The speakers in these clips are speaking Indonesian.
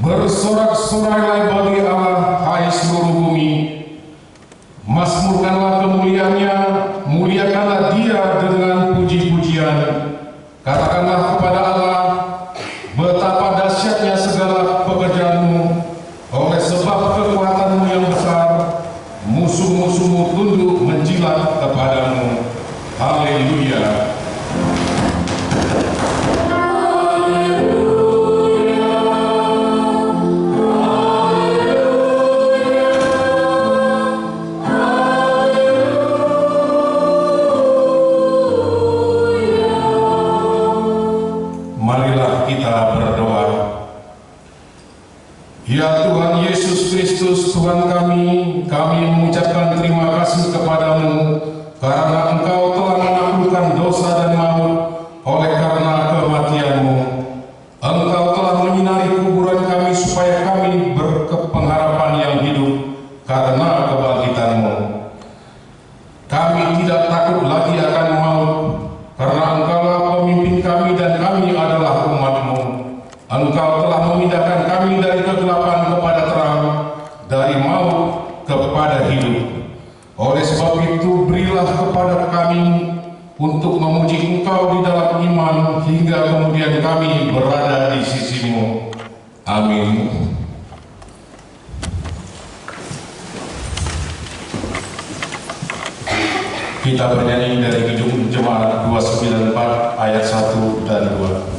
Bersorak-sorailah bagi Allah, hai seluruh bumi. Mazmurkanlah kemuliaannya, muliakanlah Dia dengan puji-pujian. Katakanlah kepada Allah, betapa dahsyatnya segala pekerjaanmu. Oleh sebab kekuatanmu yang besar, musuh-musuhmu tunduk menjilat kepadamu. Haleluya. Ya Tuhan Yesus Kristus, Tuhan kami mengucapkan terima kasih kepadamu karena Engkau telah menaklukkan dosa dan maut oleh karena kematian-Mu. Engkau telah menyinari kuburan kami supaya kami berpengharapan yang hidup karena kebangkitan-Mu. Kami tidak takut lagi akan maut karena Engkaulah pemimpin kami dan kami adalah umat-Mu. Engkau telah memindahkan kami dari kegelapan kepada terang, dari maut kepada hidup. Oleh sebab itu, berilah kepada kami untuk memuji Engkau di dalam iman, hingga kemudian kami berada di sisi-Mu. Amin. Kita bernyanyi dari Kidung Jemaat 294 ayat 1 dan 2.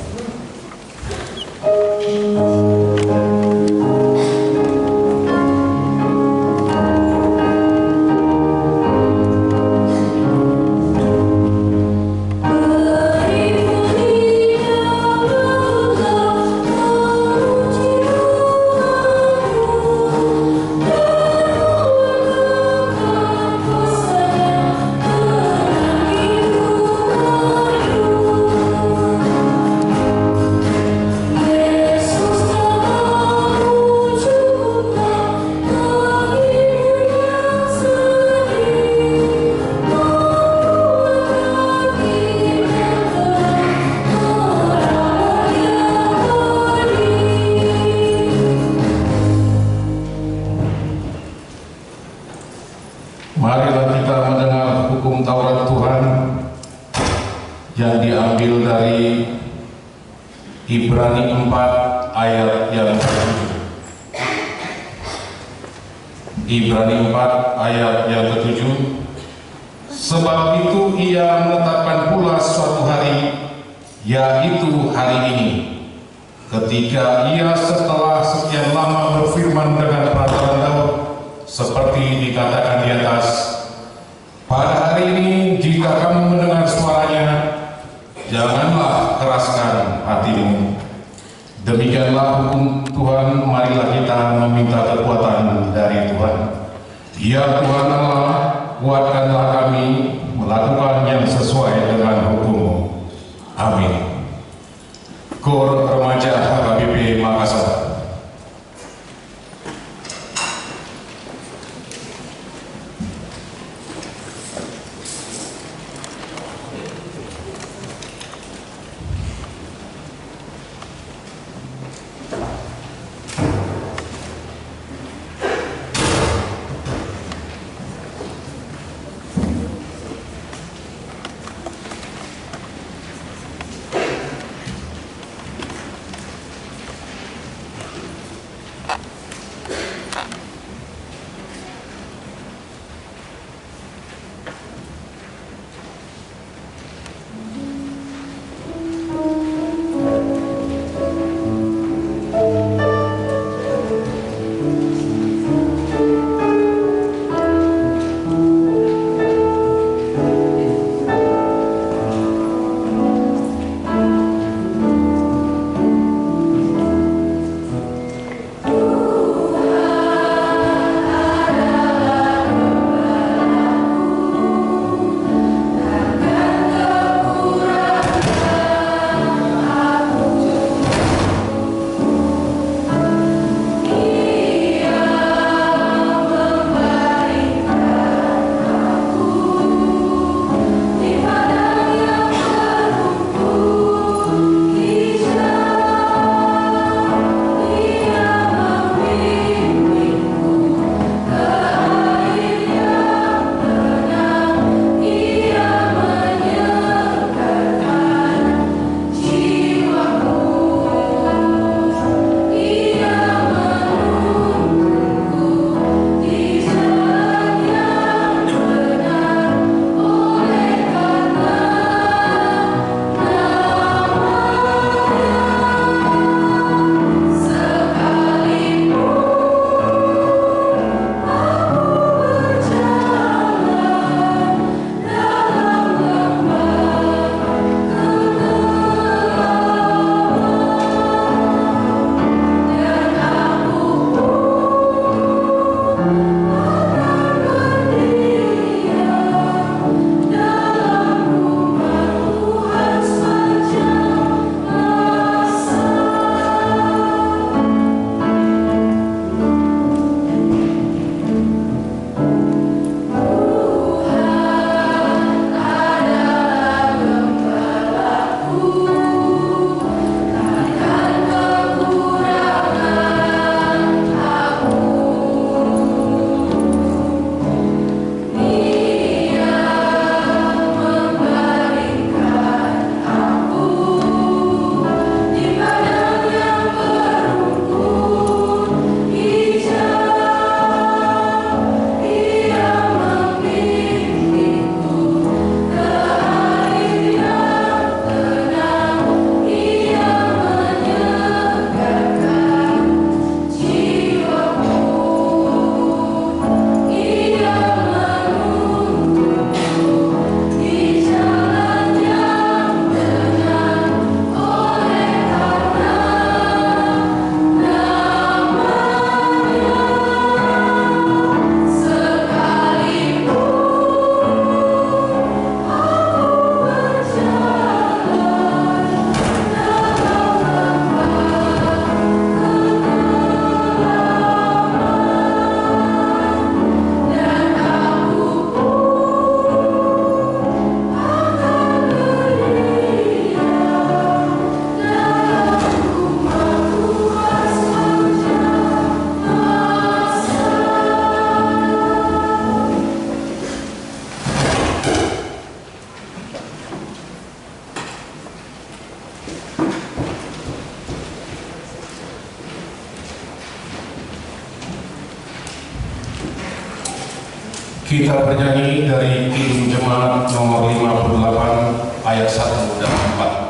Marilah kita mendengar hukum Taurat Tuhan yang diambil dari Ibrani 4 ayat yang ke-7. Ibrani 4 ayat yang ke-7. Sebab itu Ia menetapkan pula suatu hari, yaitu hari ini, ketika Ia setelah sekian lama berfirman dengan peraturan Daud, seperti dikatakan di atas, pada hari ini jika kamu mendengar suaranya, janganlah keraskan hatimu. Demikianlah hukum Tuhan. Marilah kita meminta kekuatan dari Tuhan. Ya Tuhan Allah, kuatkanlah kami melakukan yang sesuai dengan hukum-Mu. Amin. Kor Remaja HKBP Makassar. Kita bernyanyi dari Kidung Jemaat nomor 58 ayat 1 dan 4.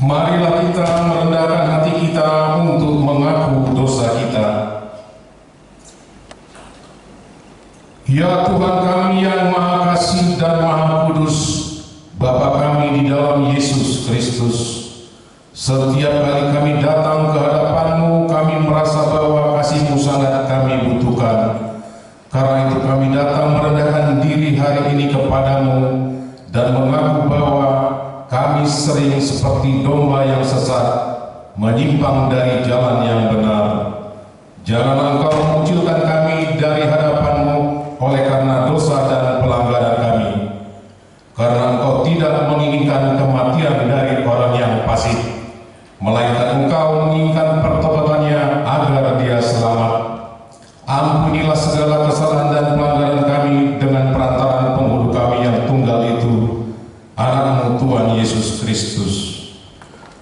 Marilah kita merendahkan hati kita untuk mengaku dosa kita. Ya Tuhan kami yang Maha Kasih dan Maha Kudus, Bapa kami di dalam Yesus Kristus, setiap kali kami datang ke hadapan-Mu, kami merasa bahwa kasih-Mu sangat kami butuhkan. Karena itu kami datang merendahkan diri hari ini kepadamu dan mengaku bahwa kami sering seperti domba yang sesat, menyimpang dari jalan yang benar. Janganlah Engkau mengucilkan kami dari hadapan-Mu oleh karena dosa dan pelanggaran kami. Karena Engkau tidak menginginkan kematian dari orang yang fasik, melainkan Engkau menginginkan pertobatannya agar dia selamat. Ampunilah segala kesalahan dan pelanggaran kami dengan perantaraan penghulu kami yang tunggal itu, Anak-Mu Tuhan Yesus Kristus.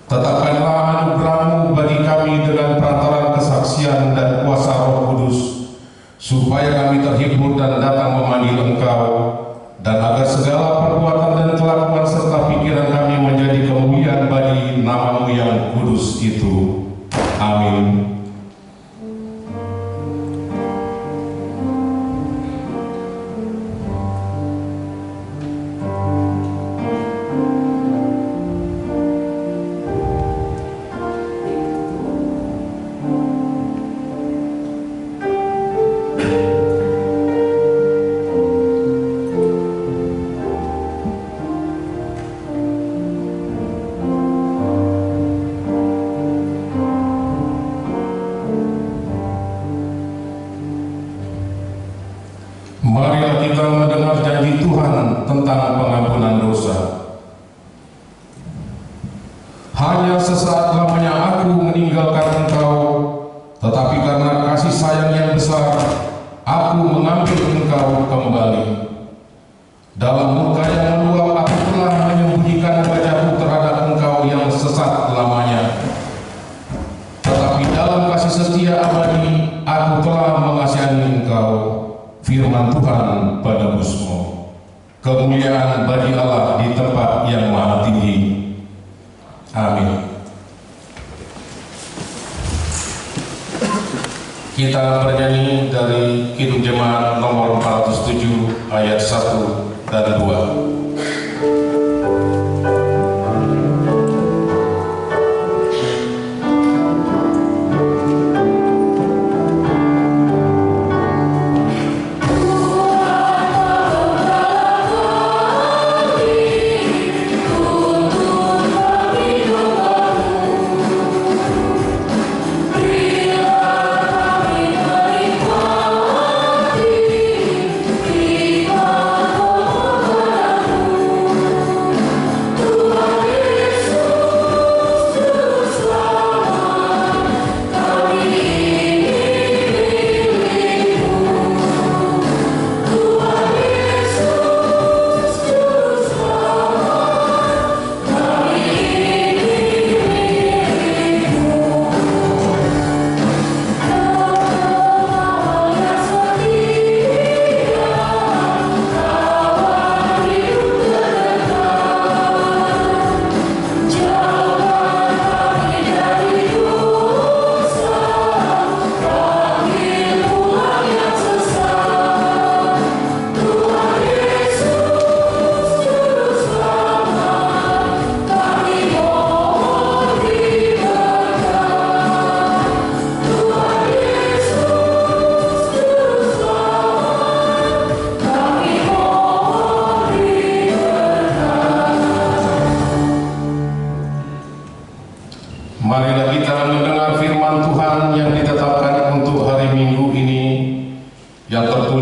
Tetapkanlah anugerah-Mu bagi kami dengan perantaraan kesaksian dan kuasa Roh Kudus, supaya kami terhibur dan datang memanggil Engkau, dan agar segala perbuatan dan kelakuan serta pikiran kami menjadi kemuliaan bagi nama-Mu yang kudus itu. Amin. Marilah kita mendengar janji Tuhan tentang pengampunan dosa. Hanya sesaat lamanya aku meninggalkan Engkau, tetapi karena kasih sayang yang besar, aku mengambil Engkau kembali. Dalam murka yang meluap, aku telah menyembunyikan wajahku terhadap Engkau yang sesat lamanya. Tetapi dalam kasih setia abadi, aku telah mengasihani Engkau. Firman Tuhan pada Gusmo. Kemuliaan bagi Allah di tempat yang maha tinggi. Amin. Kita bernyanyi dari Kidung Jemaat nomor 407 ayat 1 dan 2.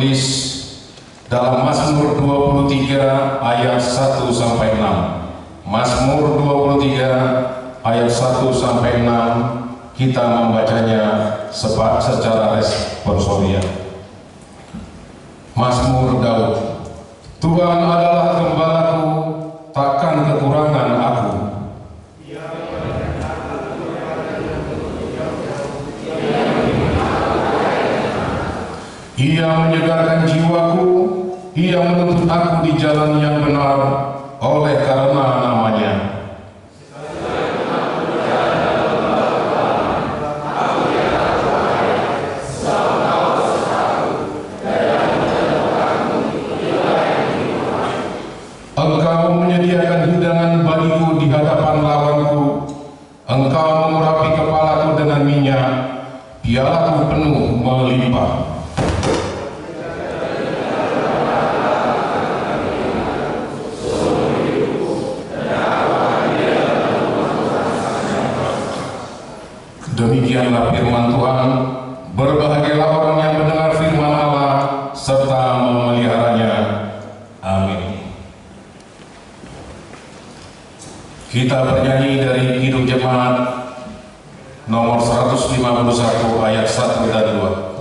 tertulis dalam Mazmur 23 ayat 1 sampai 6. Mazmur 23 ayat 1 sampai 6 kita membacanya secara responsorial. Mazmur Daud. Tuhan adalah gembalaku, takkan kekurangan aku. Ia menyegarkan jiwaku, ia menuntut aku di jalan yang benar oleh karena namanya. Engkau menyediakan hidangan bagiku di hadapan lawanku, engkau mengurapi kepalaku dengan minyak, pialaku penuh melimpah. Demikianlah firman Tuhan. Berbahagialah orang yang mendengar firman Allah serta memeliharanya. Amin. Kita bernyanyi dari Kidung Jemaat nomor 151 ayat 1 dan 2.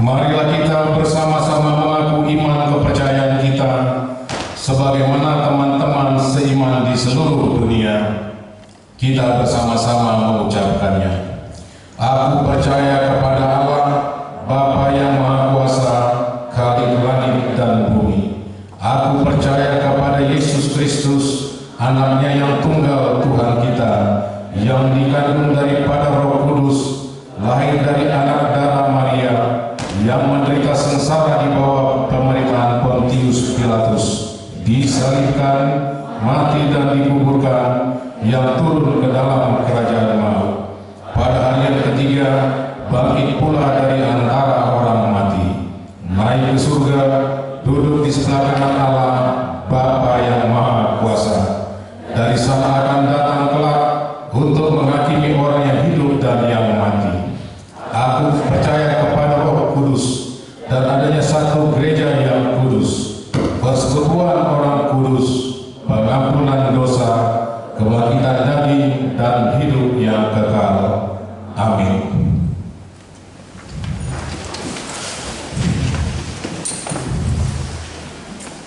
Marilah kita bersama-sama mengaku iman kepercayaan kita sebagaimana teman-teman seiman di seluruh dunia. Kita bersama-sama mengucapkannya. Aku percaya kepada Allah, Bapa yang Maha Kuasa, Khalik langit dan bumi. Aku percaya kepada Yesus Kristus, Anaknya yang tunggal Tuhan kita, yang dikandung daripada Roh Kudus, lahir dari anak darah Maria, yang menderita sengsara di bawah pemerintahan Pontius Pilatus, disalibkan, mati dan dikuburkan, yang turun ke dalam kerajaan maut. Pada hari yang ketiga, bangkit pula dari antara orang mati, naik ke surga, duduk di sebelah kanan Allah, Bapa yang Maha Kuasa. Dari sana akan datang kelak untuk menghakimi orang yang hidup dan yang mati. Aku percaya kepada Roh Kudus dan adanya satu gereja yang kudus, persekutuan orang kudus, pengampunan dosa, kebangkitan daging dan hidup yang kekal. Amin.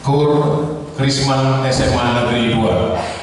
Kur Krisman SMA Negeri 2.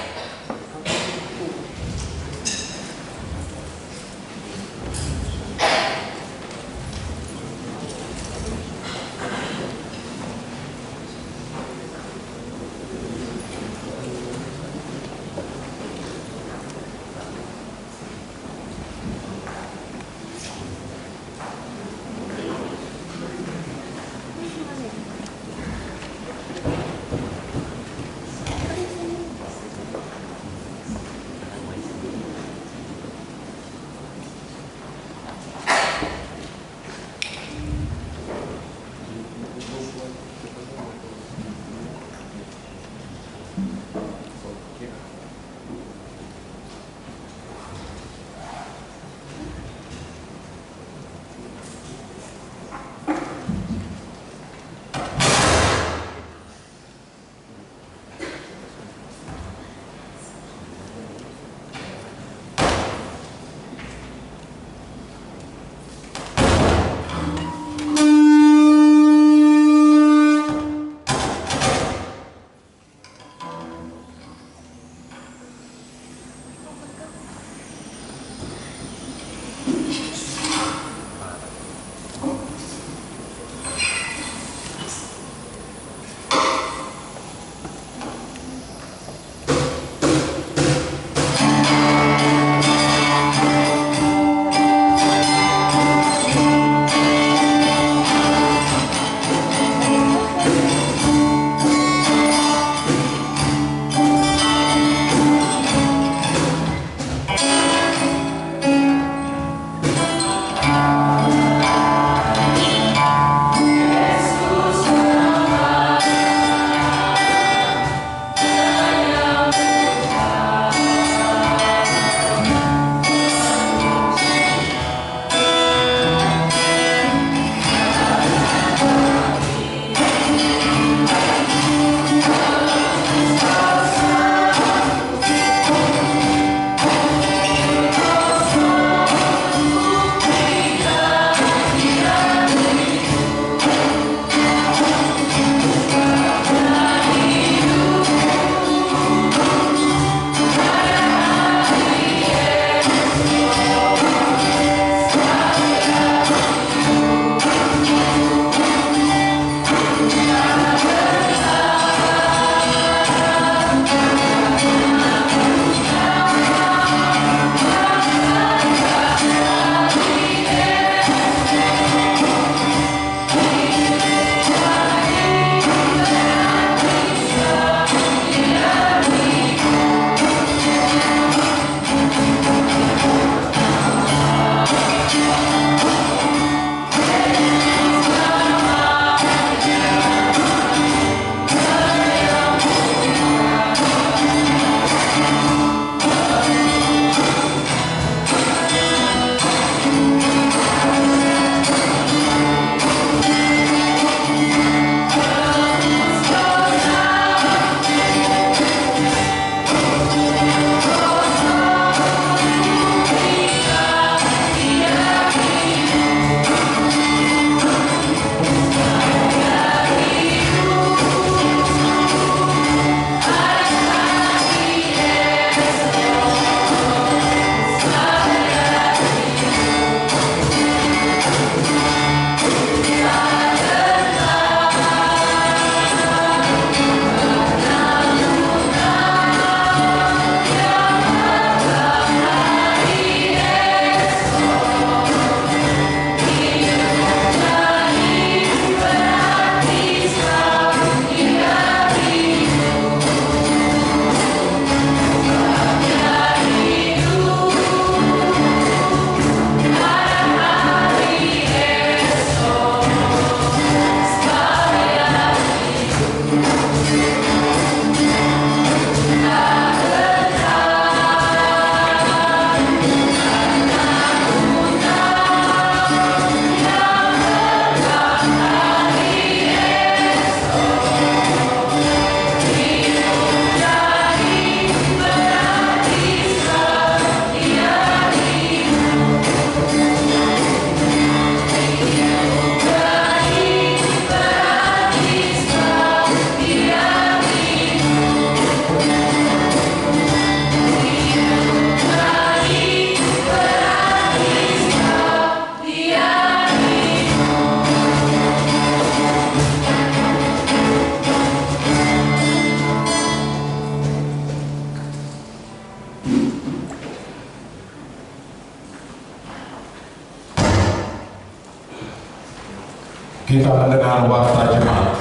Kita mendengar warta jemaat.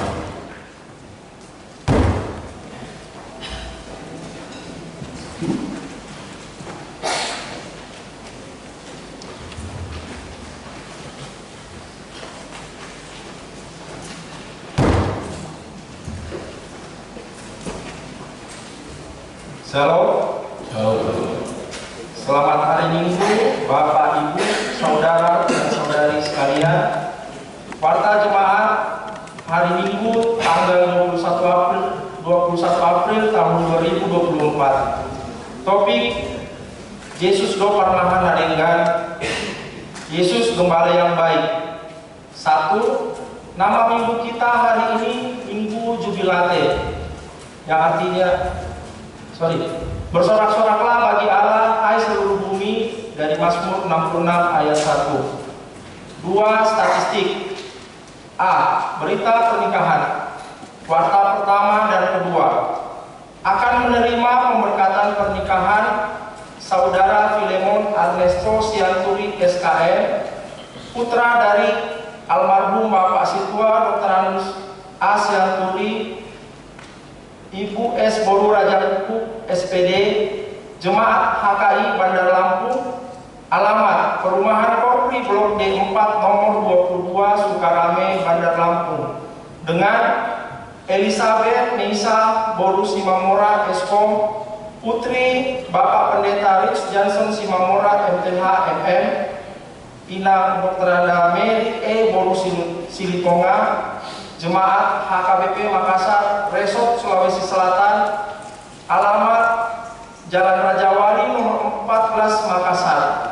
Shalom. Selamat hari Minggu, Bapak, Ibu, Saudara, dan Saudari sekalian. Warta jemaat hari Minggu tanggal 21 April tahun 2024. Topik Yesus do parmahan hadengan, Yesus gembala yang baik. 1. Nama minggu kita hari ini Minggu Jubilate, yang artinya bersorak-soraklah bagi Allah, hai seluruh bumi, dari Mazmur 66 ayat 1. 2. Statistik. A. Berita pernikahan. Kuartal pertama dan kedua akan menerima pemberkatan pernikahan Saudara Filemon Ernesto Sianturi SKM, putra dari almarhum Bapak Situa Dr. Anus A. Sianturi, Ibu S. Boru Raja Kuku SPD, Jemaat HKI Bandar Lampung, alamat Perumahan Korpri Blok D4 nomor 22 Sukarame Bandar Lampung, dengan Elizabeth Neisa Boru Simamora Eskom, putri Bapak Pendeta Rich Johnson Simamora MTH MM, Ina Dr. Anda Mary E. Boru Silitonga, Jemaat HKBP Makassar Resort Sulawesi Selatan, alamat Jalan Rajawali nomor 14 Makassar.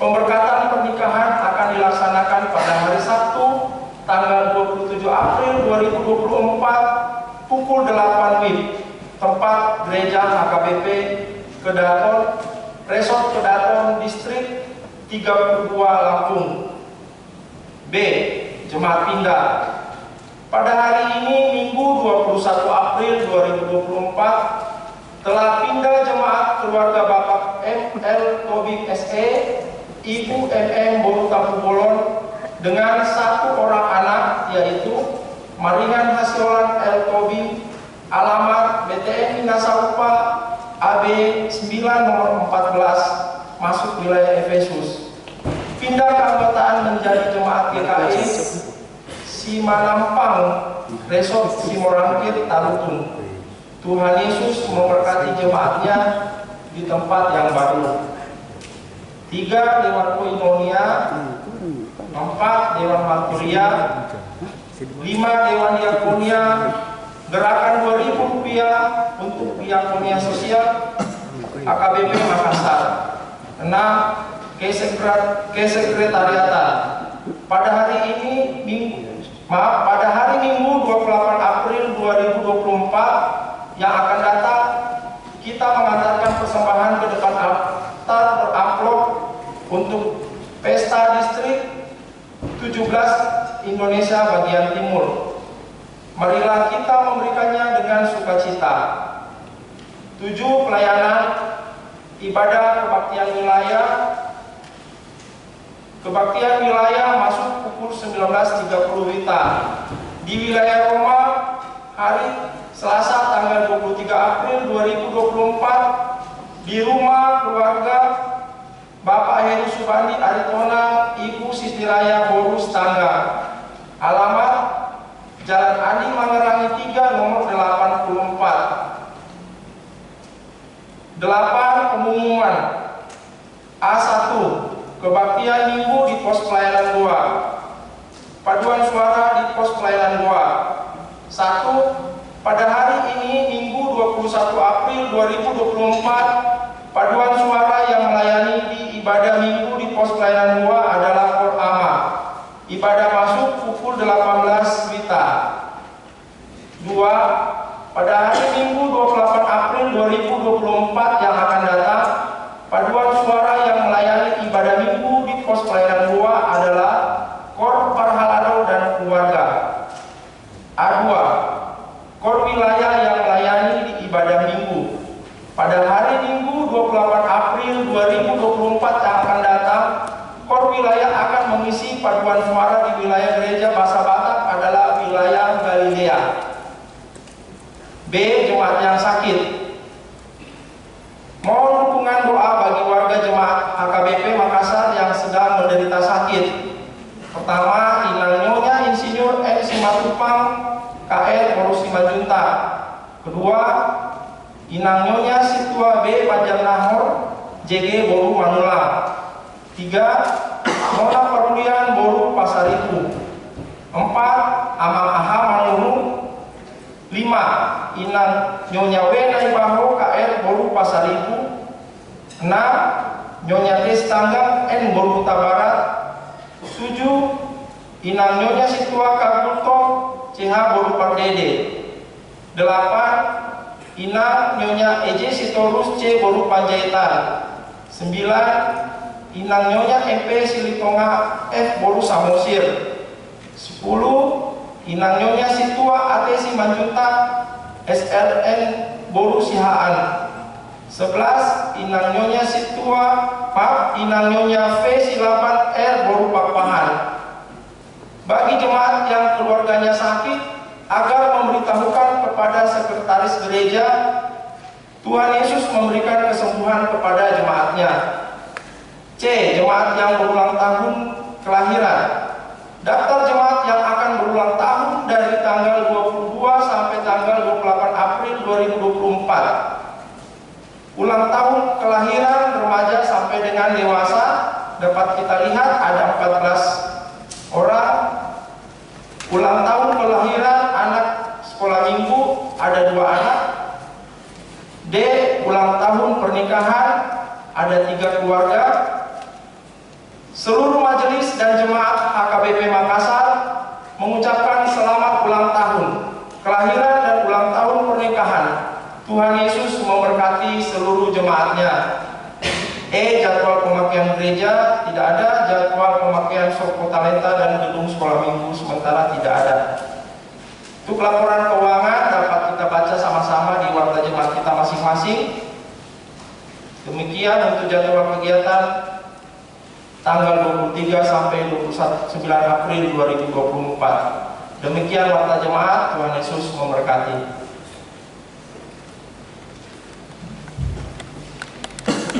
Pemberkatan pernikahan akan dilaksanakan pada hari Sabtu tanggal 27 April 2024 pukul 8 WIB, tempat Gereja HKBP Kedaton, Resort Kedaton Distrik 32 Lampung. B. Jemaat pindah. Pada hari ini Minggu 21 April 2024 telah pindah jemaat keluarga Bapak M.L. Tobing SE, Ibu M.M. Boru Tampu Bolon, dengan 1 orang anak, yaitu Maringan Hasiolan L. Tobing, alamat BTN Nasaupa AB 9 nomor 14, masuk wilayah Efesus. Pindah keanggotaan menjadi jemaat GKI Simanampang Resort Simorangkir Tarutung. Tuhan Yesus memberkati jemaatnya di tempat yang baru. 3. Dewan Koinonia. 4. Dewan Marturia. 5. Dewan Diakonia. Gerakan Rp2.000 untuk diakonia sosial AKBP Makassar. 6. Kesekretariatan. Pada hari Minggu 28 April 2024 yang akan datang, kita mengantarkan persembahan ke depan altar beramplop untuk Pesta Distrik 17 Indonesia bagian Timur. Marilah kita memberikannya dengan sukacita. 7. Pelayanan ibadah kebaktian wilayah. Kebaktian wilayah masuk pukul 19.30 WITA di wilayah Roma hari Selasa tanggal 23 April 2024 di rumah keluarga Bapak Heru Subandi Aritona, Ibu Siti Raya Boru Tangga, alamat Jalan Andi Mangerangi 3 nomor 84. 8. Pengumuman. A1. Kebaktian Minggu di pos pelayanan 2. Paduan suara di pos pelayanan 2. 1. Pada hari ini Minggu 21 April 2024, paduan suara yang melayani di ibadah Minggu di pos pelayanan 2 adalah Kor Ama. Ibadah masuk pukul 18 WITA. 2. Pada hari Minggu 28 April 2024 yang akan datang, paduan suara yang melayani ibadah Minggu di pos pelayanan 2 adalah Kor Parhalado dan keluarga. A2. Kor wilayah yang melayani di ibadah Minggu. Pada hari Minggu 28 April 2024 yang akan datang, Kor wilayah akan mengisi paduan suara di wilayah Gereja Basabak Galilea. B. Jemaat yang sakit. Mohon dukungan doa bagi warga jemaat HKBP Makassar yang sedang menderita sakit. Pertama, Inang Nyonya Insinyur N. Simatupang KR Boru Simanjuntak. Kedua, Inang Nyonya Situa B. Panjangnahor JG Boru Manula. 3. Nona Parulian Boru Pasaribu. 4. Amang Aha Manuru. 5. Inang Nyonya W. Naibaho KR Boru Pasaribu. 6. Nyonya Des Tanggang N. Boru Tabarat. 7. Inang Nyonya Situa Kabulto CH Boru Pardede. 8. Inang Nyonya EJ Sitorus C Boru Panjaitan. 9. Inang Nyonya MP Silitonga F Boru Samosir. 10. Inang Nyonya Situa AT Simanjuntak SRN Boru Sihaan. 11. Inang Nyonya Situa Inang Nyonya V Silaban R Boru Papahan. Bagi jemaat yang keluarganya sakit, agar memberitahukan kepada sekretaris gereja, Tuhan Yesus memberikan kesembuhan kepada jemaatnya. C. Jemaat yang berulang tahun kelahiran. Daftar jemaat yang akan berulang tahun dari tanggal 22 sampai tanggal 28 April 2024. Ulang tahun kelahiran remaja sampai dengan dewasa dapat kita lihat ada 14 orang. Ulang tahun kelahiran anak sekolah minggu ada 2 anak. D. Ulang tahun pernikahan ada 3 keluarga. Seluruh majelis dan jemaat HKBP Makassar mengucapkan selamat ulang tahun kelahiran dan ulang tahun pernikahan. Tuhan Yesus memberkati seluruh jemaatnya. E. Jadwal pemakaian gereja tidak ada. Jadwal pemakaian Soko Talenta dan gedung sekolah minggu sementara tidak ada. Untuk laporan keuangan dapat kita baca sama-sama di warta jemaat kita masing-masing. Demikian untuk jadwal kegiatan tanggal 23 sampai 29 April 2024. Demikian warta jemaat. Tuhan Yesus memberkati.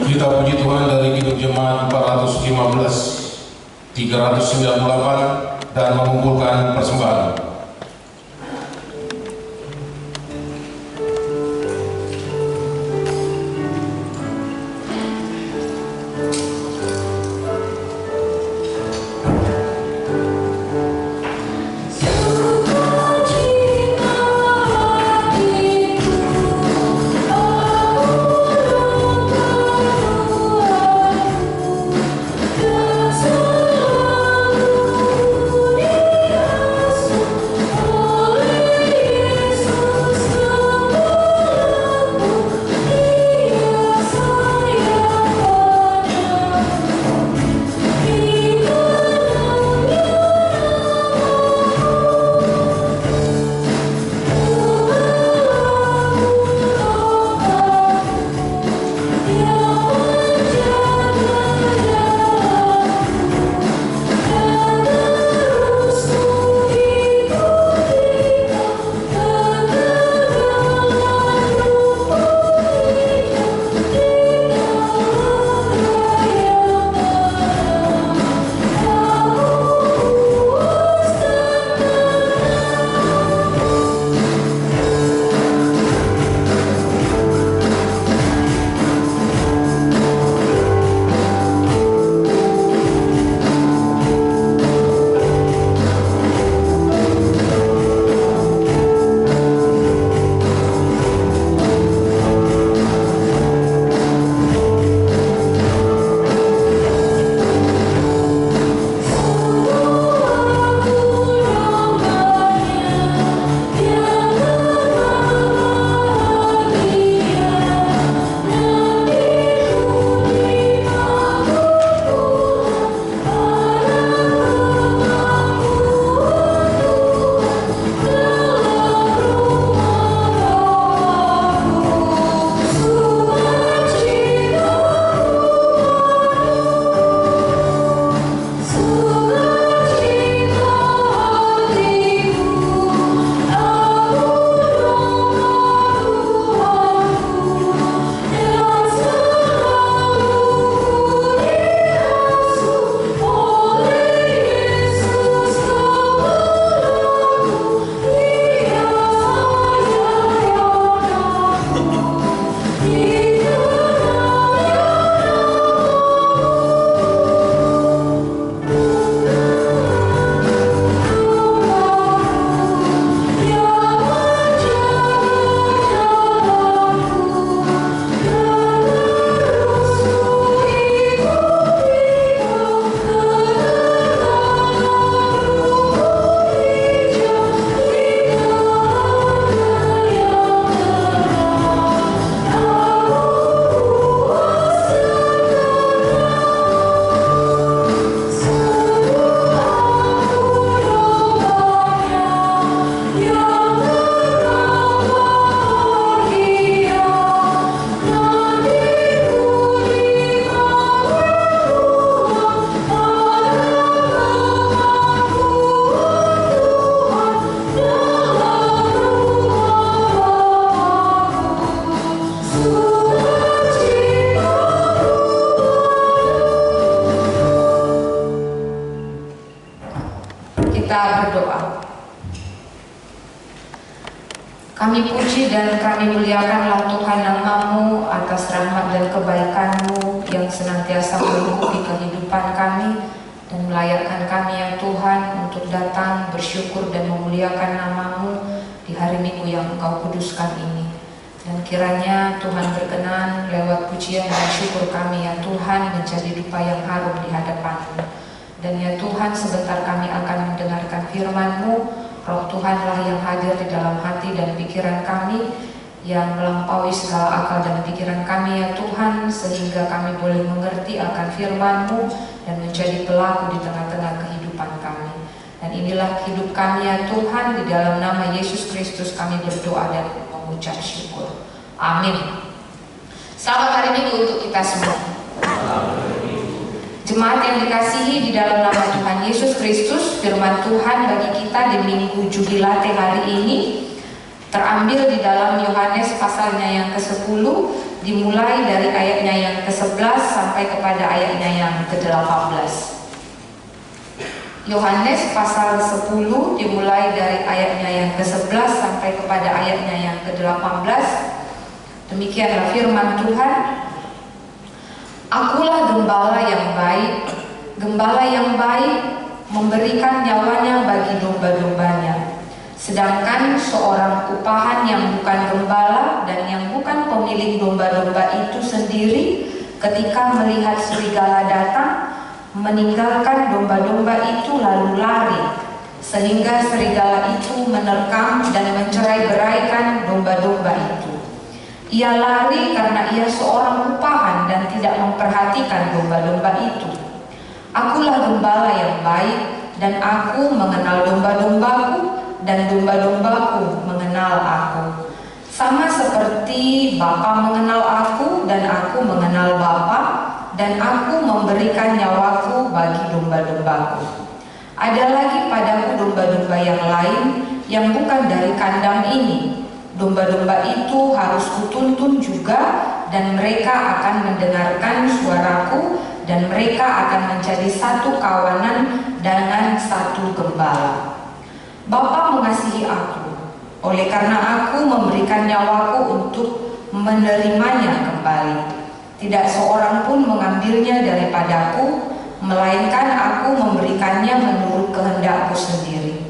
Kita puji Tuhan dari Hidup Jemaat 415 398 dan mengumpulkan persembahan. rahmat dan kebaikan-Mu yang senantiasa melingkupi kehidupan kami dan melayakkan kami ya Tuhan untuk datang bersyukur dan memuliakan nama-Mu di hari Minggu yang Engkau kuduskan ini. Dan kiranya Tuhan berkenan lewat pujian dan syukur kami ya Tuhan menjadi dupa yang harum di hadapan-Mu. Dan ya Tuhan, sebentar kami akan mendengarkan firman-Mu. Roh Tuhanlah yang hadir di dalam hati dan pikiran kami, yang melampaui segala akal dan pikiran kami ya Tuhan, sehingga kami boleh mengerti akan firman-Mu dan menjadi pelaku di tengah-tengah kehidupan kami. Dan inilah hidup kami ya Tuhan, di dalam nama Yesus Kristus kami berdoa dan mengucap syukur. Amin. Selamat hari Minggu untuk kita semua. Jemaat yang dikasihi di dalam nama Tuhan Yesus Kristus, firman Tuhan bagi kita di Minggu Jubilate hari ini terambil di dalam Yohanes pasalnya yang ke-10, dimulai dari ayatnya yang ke-11 sampai kepada ayatnya yang ke-18. Yohanes pasal 10 dimulai dari ayatnya yang ke-11 sampai kepada ayatnya yang ke-18. Demikianlah firman Tuhan. Akulah gembala yang baik. Gembala yang baik memberikan nyawanya bagi domba-dombanya. Sedangkan seorang upahan yang bukan gembala dan yang bukan pemilik domba-domba itu sendiri, ketika melihat serigala datang, meninggalkan domba-domba itu lalu lari, sehingga serigala itu menerkam dan mencerai-beraikan domba-domba itu. Ia lari karena ia seorang upahan dan tidak memperhatikan domba-domba itu. Akulah gembala yang baik, dan aku mengenal domba-dombaku, dan domba-dombaku mengenal aku. Sama seperti Bapa mengenal aku, dan aku mengenal Bapa, dan aku memberikan nyawaku bagi domba-dombaku. Ada lagi padaku domba-domba yang lain yang bukan dari kandang ini. Domba-domba itu harus kutuntun juga, dan mereka akan mendengarkan suaraku, dan mereka akan menjadi satu kawanan dengan satu gembala. Bapa mengasihi aku, oleh karena aku memberikan nyawaku untuk menerimanya kembali. Tidak seorang pun mengambilnya daripadaku, melainkan aku memberikannya menurut kehendakku sendiri.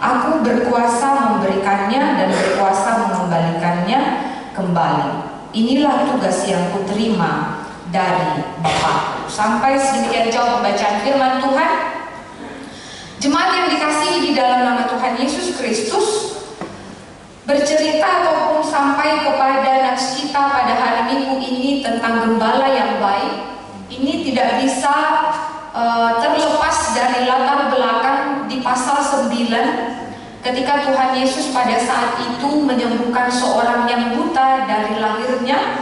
Aku berkuasa memberikannya dan berkuasa mengembalikannya kembali. Inilah tugas yang kuterima dari Bapa. Sampai sedemikian jauh pembacaan firman Tuhan. Jemaat yang dikasihi di dalam nama Tuhan Yesus Kristus, bercerita ataupun sampai kepada nats kita pada hari Minggu ini tentang gembala yang baik, ini tidak bisa terlepas dari latar belakang di pasal 9, ketika Tuhan Yesus pada saat itu menyembuhkan seorang yang buta dari lahirnya.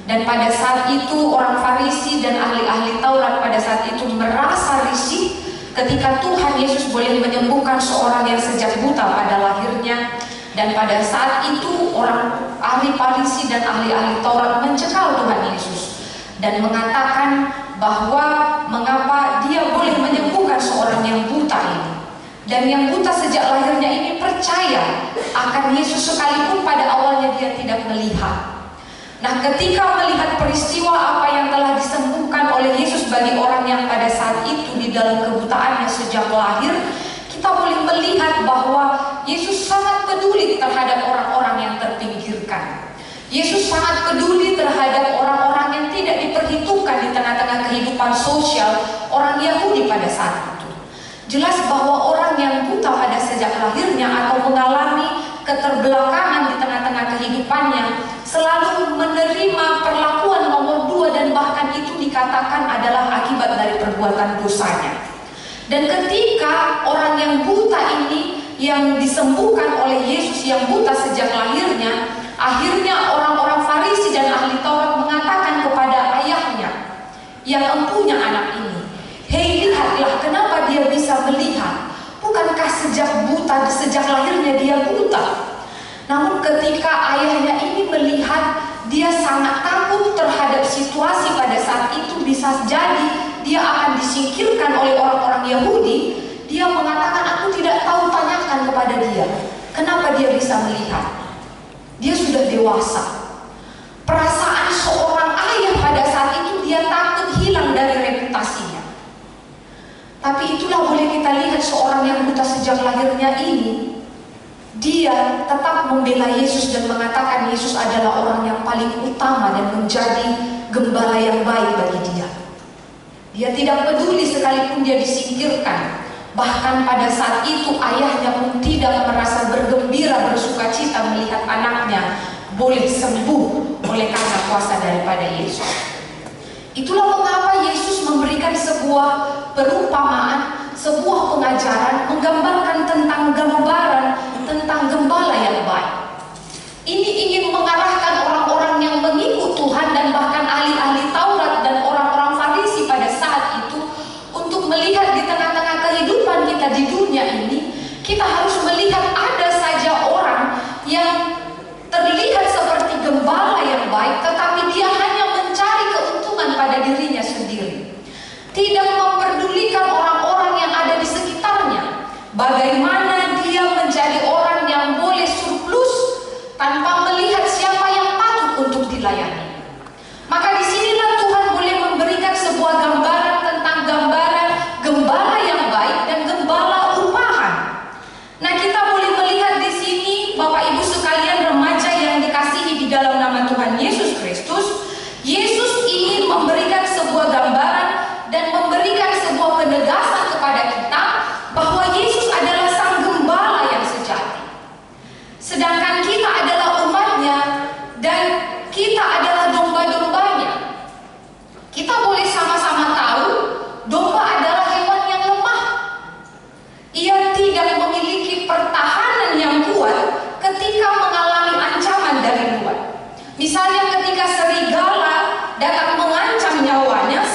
Dan pada saat itu orang Farisi dan ahli-ahli Taurat pada saat itu merasa risih ketika Tuhan Yesus boleh menyembuhkan seorang yang sejak buta pada lahirnya. Dan pada saat itu orang ahli Farisi dan ahli-ahli Taurat mencekal Tuhan Yesus dan mengatakan bahwa mengapa dia boleh menyembuhkan seorang yang buta ini. Dan yang buta sejak lahirnya ini percaya akan Yesus sekalipun pada awalnya dia tidak melihat. Nah, ketika melihat peristiwa apa yang telah disembuhkan oleh Yesus bagi orang yang pada saat itu di dalam kebutaannya sejak lahir, kita boleh melihat bahwa Yesus sangat peduli terhadap orang-orang yang terpinggirkan. Yesus sangat peduli terhadap orang-orang yang tidak diperhitungkan di tengah-tengah kehidupan sosial orang Yahudi pada saat itu. Jelas bahwa orang yang buta pada sejak lahirnya atau mengalami keterbelakangan di tengah-tengah kehidupannya selalu menerima perlakuan nomor 2, dan bahkan itu dikatakan adalah akibat dari perbuatan dosanya. Dan ketika orang yang buta ini yang disembuhkan oleh Yesus yang buta sejak lahirnya, akhirnya orang-orang Farisi dan ahli Taurat mengatakan kepada ayahnya yang empunya anak ini, "Hei, lihatlah, kenapa dia bisa melihat? Bukankah sejak buta, sejak lahirnya dia buta?" Namun ketika ayahnya ini melihat, dia sangat takut terhadap situasi pada saat itu. Bisa jadi dia akan disingkirkan oleh orang-orang Yahudi. Dia mengatakan, "Aku tidak tahu, tanyakan kepada dia, kenapa dia bisa melihat? Dia sudah dewasa." Perasaan seorang sejak lahirnya ini, dia tetap membela Yesus dan mengatakan Yesus adalah orang yang paling utama dan menjadi gembala yang baik bagi dia. Dia tidak peduli sekalipun dia disingkirkan. Bahkan pada saat itu ayahnya pun tidak merasa bergembira, bersukacita melihat anaknya boleh sembuh oleh karena kuasa daripada Yesus. Itulah mengapa Yesus memberikan sebuah perumpamaan, sebuah pengajaran menggambarkan tentang gambaran tentang gembala yang baik. Ini ingin mengarahkan orang-orang yang mengikut Tuhan dan bahkan ahli-ahli Taurat dan orang-orang Farisi pada saat itu untuk melihat di tengah-tengah kehidupan kita di dunia ini, kita harus melihat ada saja orang yang terlihat seperti gembala yang baik, tetapi dia hanya mencari keuntungan pada dirinya sendiri. Tidak memperdulikan orang-orang yang ada di sekitarnya. Bagaimana dia menjadi orang yang boleh surplus tanpa melihat siapa yang patut untuk dilayani. Maka disinilah Tuhan boleh memberikan sebuah gambaran tentang gambaran gembala yang baik dan gembala upahan. Nah, kita boleh melihat di sini, Bapak Ibu sekalian remaja yang dikasihi di dalam nama Tuhan Yesus Kristus, Yesus ingin memberikan sebuah gambaran dan memberikan sebuah penegasan kepada kita bahwa Yesus adalah sang gembala yang sejati. Sedangkan kita adalah umatnya dan kita adalah domba-dombanya. Kita boleh sama-sama tahu domba adalah hewan yang lemah. Ia tidak memiliki pertahanan yang kuat ketika mengalami ancaman dari luar. Misalnya ketika serigala datang mengancam nyawanya,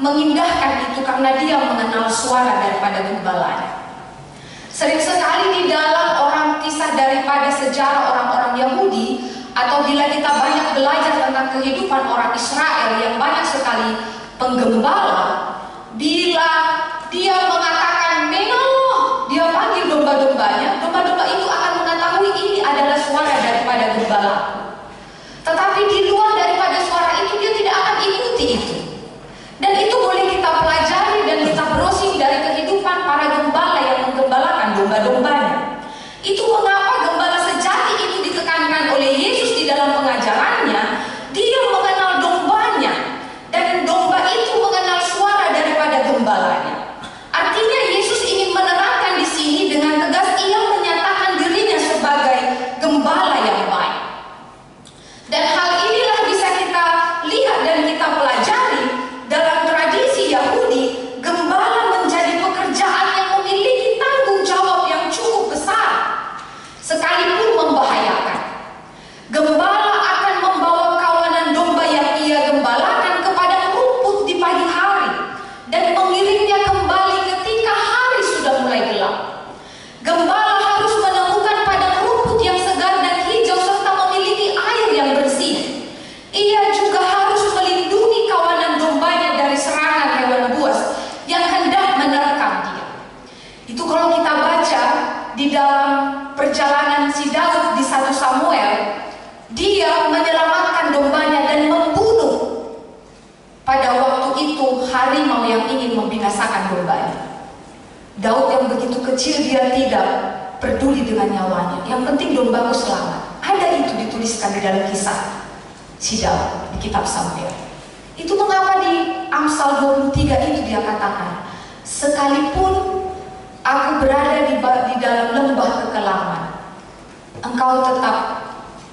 mengindahkan itu karena dia mengenal suara daripada gembalanya. Sering sekali di dalam kisah daripada sejarah orang-orang Yahudi, atau bila kita banyak belajar tentang kehidupan orang Israel yang banyak sekali penggembala, bila dia mengatakan menoh, dia panggil domba-dombanya, domba-domba itu akan mengetahui ini adalah suara daripada gembala. Tetapi di luar daripada suara itu dia tidak akan ikuti itu. Dan itu boleh kita pelajari dan kita browsing dari kehidupan para gembala yang menggembalakan domba-dombanya. Itu mengapa gembala sejati itu ditekankan oleh Yesus di dalam pengajarannya. Dia mengenal dombanya, dan domba itu mengenal suara daripada gembalanya. Artinya Yesus ingin menerangkan di sini dengan tegas, ia menyatakan dirinya sebagai gembala yang baik. Dan hal inilah bisa kita lihat dan kita pelajari dalam tradisi Yahudi. Gembala menjadi pekerjaan yang memiliki tanggung jawab yang cukup besar, sekalipun membahayakan. Gembala akan membawa kawanan domba yang ia gembalakan kepada rumput di pagi hari dan mengiringnya kembali ketika hari sudah mulai gelap. Gembala harus menemukan padang rumput yang segar dan hijau serta memiliki air yang bersih. Ia juga harus melindungi kawanan dombanya dari serangan hewan buas yang hendak menerkam dia. Itu kalau kita baca di dalam perjalanan si Daud di 1 Samuel, dia menyelamatkan dombanya dan membunuh pada waktu itu harimau yang ingin membinasakan dombanya. Daud yang begitu kecil, dia tidak peduli dengan nyawanya, yang penting dombaku selamat. Ada itu dituliskan di dalam kisah si Daud di kitab Samuel. Itu mengapa di Amsal 23 itu dia katakan, sekalipun aku berada di dalam lembah kekelaman, engkau tetap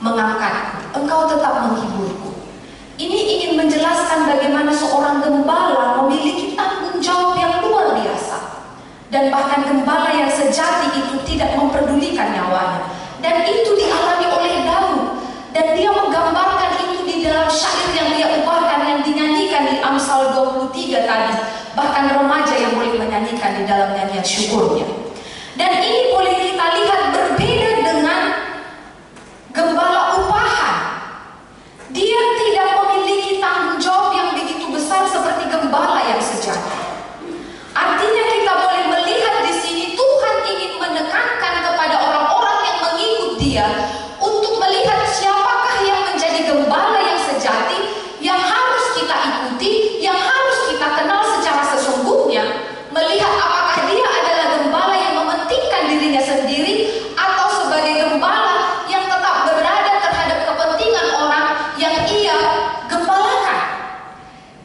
mengangkatku, engkau tetap menghiburku. Ini ingin menjelaskan bagaimana seorang gembala memiliki tanggung jawab yang luar biasa. Dan bahkan gembala yang sejati itu tidak memperdulikan nyawanya. Dan itu dialami oleh Daud. Dan dia menggambarkan itu di dalam syair yang dia ubahkan, yang dinyanyikan di Amsal 23 tadi. Bahkan remaja yang boleh menyanyikan di dalam nyanyian syukurnya. Dan ini boleh kita lihat berbeda dengan gembala upahan. Dia tidak memiliki tanggung jawab yang begitu besar seperti gembala yang sejati. Artinya kita boleh melihat di sini Tuhan ingin menekankan kepada orang-orang yang mengikut dia untuk melihat siapakah yang menjadi gembala yang sejati, yang harus kita ikuti, yang harus kita kenal secara sesungguhnya, melihat apakah dia adalah gembala yang mementingkan dirinya sendiri atau sebagai gembala yang tetap berada terhadap kepentingan orang yang ia gembalakan.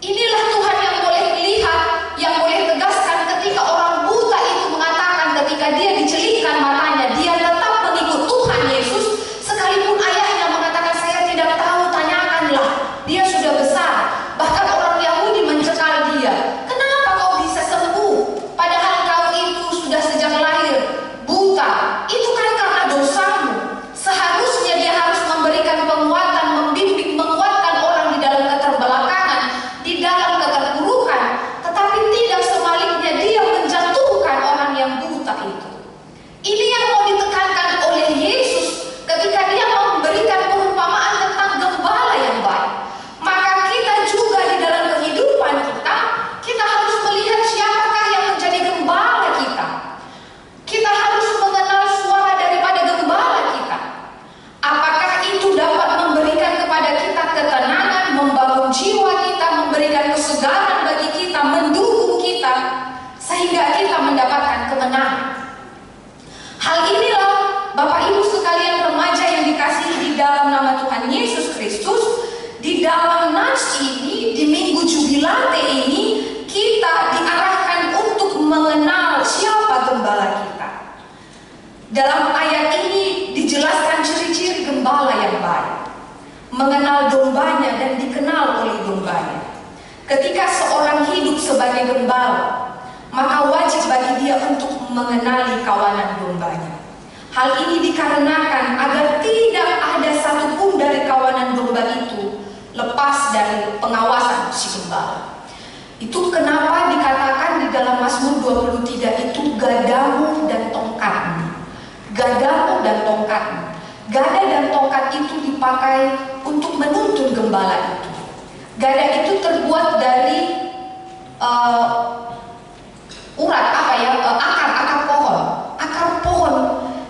Inilah Tuhan yang boleh lihat, yang boleh tegaskan ketika orang buta itu mengatakan ketika dia dicelitkan matanya, dia tetap mengikut Tuhan Yesus, sekalipun ayahnya mengatakan saya tidak tahu, tanyakanlah, dia sudah besar. Bahkan orang Yahudi mencekal dia, kenapa kau bisa sembuh padahal kau itu sudah sejak lahir buta? Itu kan karena dosamu. Seharusnya dia harus memberikan penguatan, membimbing, menguatkan orang di dalam keterbelakangan, di dalam keterpurukan, tetapi tidak sebaliknya dia menjatuhkan orang yang buta itu. Ini yang mau ditekankan oleh Yesus ketika dia mau memberikan perumpamaan tentang gembala yang baik. Maka kita juga di dalam kehidupan kita harus melihat siapakah yang menjadi gembala kita. Kita harus mengenal suara daripada gembala kita. Apakah itu dapat memberikan kepada kita ketenangan, membangun jiwa kita, memberikan kesegaran bagi kita, mendukung kita, sehingga kita mendapatkan kemenangan. Hal inilah Bapak Ibu sekalian remaja yang dikasihi di dalam nama Tuhan Yesus Kristus, di dalam nats ini, di Minggu Jubilate ini, kita diarahkan untuk mengenal siapa gembala kita. Dalam ayat ini dijelaskan ciri-ciri gembala yang baik, mengenal dombanya dan dikenal oleh dombanya. Ketika seorang hidup sebagai gembala, maka wajib bagi dia untuk mengenali kawanan dombanya. Hal ini dikarenakan agar tidak ada satupun dari kawanan domba itu lepas dari pengawasan si gembala. Itu kenapa 23 itu gadamu dan tongkatmu. Gadamu dan tongkatmu. Gada dan tongkat itu dipakai untuk menuntun gembala itu. Gada itu terbuat dari akar pohon,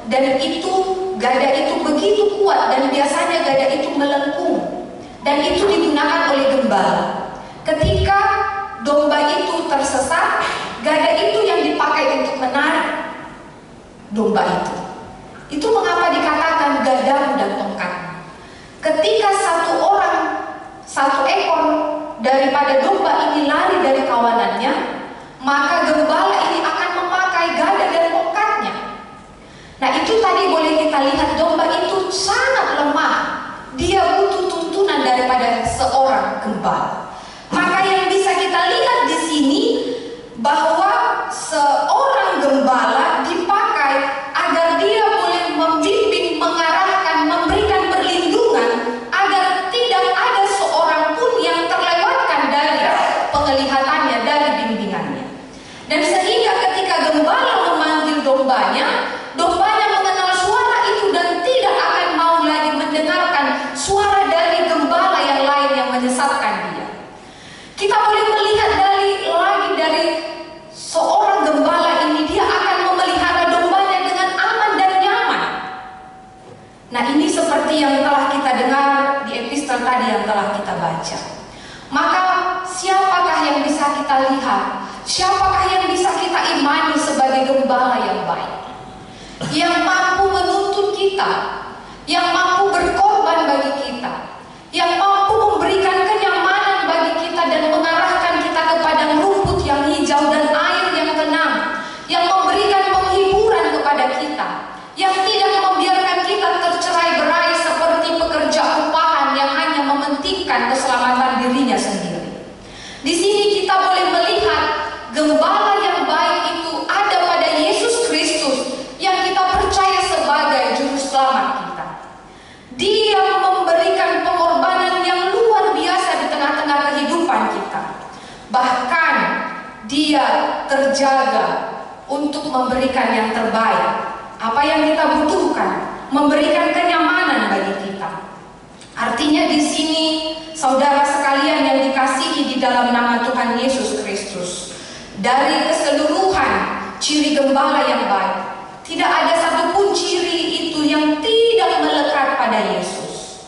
dan itu gada itu begitu kuat, dan biasanya gada itu melengkung, dan itu digunakan oleh gembala. Ketika domba itu tersesat, gada itu yang dipakai untuk menarik domba itu. Itu mengapa dikatakan gadamu dan tongkatmu. Ketika satu ekor daripada domba ini lari dari kawanannya, maka gembala ini akan memakai gada dan tongkatnya. Nah, itu tadi boleh kita lihat domba itu sangat lemah. Dia butuh tuntunan daripada seorang gembala. Maka yang bisa kita lihat di sini bahwa seorang gembala dipakai agar dia boleh membimbing, mengarahkan, memberikan perlindungan agar tidak ada seorang pun yang terlewatkan dari penglihatannya, dari bimbingannya. Dan sehingga ketika gembala memanggil dombanya, dombanya mengenal suara itu dan tidak akan mau lagi mendengarkan suara dari gembala yang lain yang menyesatkan dia. Kita boleh melihat dari seorang gembala ini, dia akan memelihara dombanya dengan aman dan nyaman. Nah, ini seperti yang telah kita dengar di epistel tadi yang telah kita baca. Maka siapakah yang bisa kita lihat? Siapakah yang bisa kita imani sebagai gembala yang baik? Yang mampu menuntun kita, yang mampu berkorban bagi kita, yang mampu memberikan kenyamanan bagi kita dan mengarahkan kita kepada rumput yang hijau dan air yang tenang, yang memberikan penghiburan kepada kita, yang tidak membiarkan kita tercerai-berai seperti pekerja upahan yang hanya mementingkan keselamatan dirinya sendiri. Di sini kita boleh melihat gembala yang baik itu ada pada Yesus Kristus yang kita percaya sebagai juru selamat kita. Dia memberikan pengorbanan yang luar biasa di tengah-tengah kehidupan kita. Bahkan dia terjaga untuk memberikan yang terbaik. Apa yang kita butuhkan, memberikan kenyamanan bagi kita. Artinya di sini saudara sekalian yang dikasihi di dalam nama Tuhan Yesus Kristus, dari keseluruhan ciri gembala yang baik, tidak ada satupun ciri itu yang tidak melekat pada Yesus.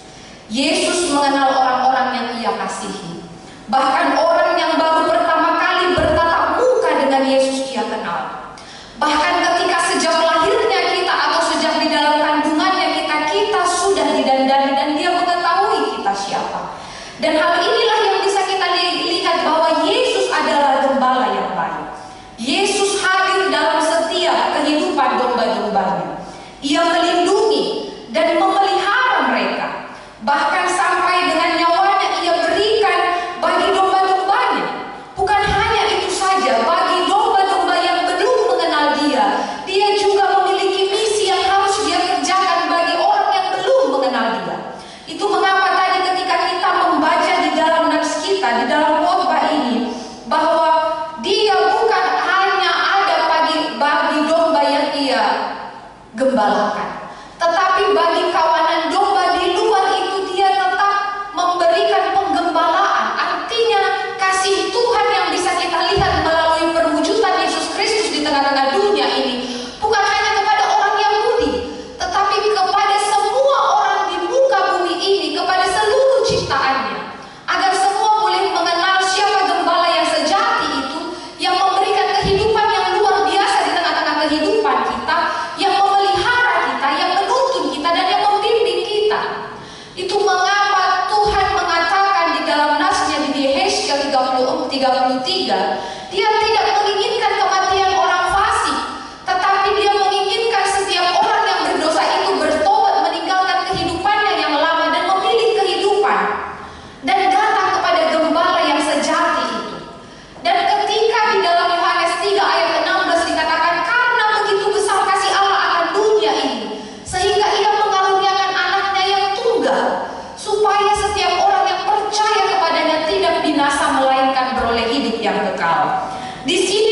Yesus mengenal orang-orang yang ia kasihi. Bahkan orang yang baru pertama kali bertatap muka dengan Yesus ia kenal. Bahkan ketika sejak lahirnya kita atau sejak di dalam kandungannya kita sudah didandani dan dia mengetahui kita siapa. Dan hal inilah yang bisa kita lihat bahwa Yesus adalah gembala yang baik. Yesus hadir dalam setiap kehidupan domba-dombanya. Ia melindungi dan memelihara mereka. Bahkan sampai dengan nyawanya ia berikan bagi domba-dombanya. Bukan hanya itu saja, bagi domba-domba yang belum mengenal dia, dia juga memiliki misi yang harus dia kerjakan bagi orang yang belum mengenal dia. Itu mengapa tadi ketika kita membaca di dalam nats kita, di dalam khotbah ini, bahwa dia bukan hanya ada bagi domba yang ia gembalakan, tetapi bagi kawanan domba di luar itu dia tetap memberikan penggembalaan. Artinya kasih Tuhan yang bisa kita lihat melalui perwujudan Yesus Kristus di tengah-tengah dunia ini bukan hanya kepada orang Yahudi, tetapi kepada semua orang di muka bumi ini, kepada seluruh ciptaannya, agar semua boleh mengenal siapa gembala yang sejati itu, yang memberikan kehidupan yang luar biasa di tengah-tengah kehidupan kita, yang memelihara kita, yang menuntun kita, dan yang membimbing kita. Itu mengapa Tuhan mengatakan di dalam nasnya di Yehezkiel 33, dia tidak menginginkan kematian orang fasik, tetapi dia menginginkan setiap orang yang berdosa itu bertobat, meninggalkan kehidupannya yang lama dan memilih kehidupan dan datang kepada gembala yang sejati itu. Dan ketika di dalam Yohanes 3 ayat 16 dikatakan, karena begitu besar kasih Allah akan dunia ini, sehingga ia mengaruniakan anaknya yang tunggal, supaya setiap orang yang percaya kepadanya tidak binasa melainkan beroleh hidup yang kekal. Di sini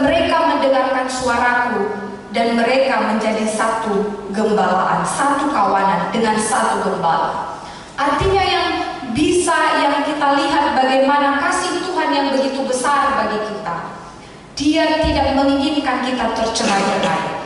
mereka mendengarkan suaraku dan mereka menjadi satu gembalaan, satu kawanan dengan satu gembala. Artinya yang kita lihat bagaimana kasih Tuhan yang begitu besar bagi kita. Dia tidak menginginkan kita tercerai-berai.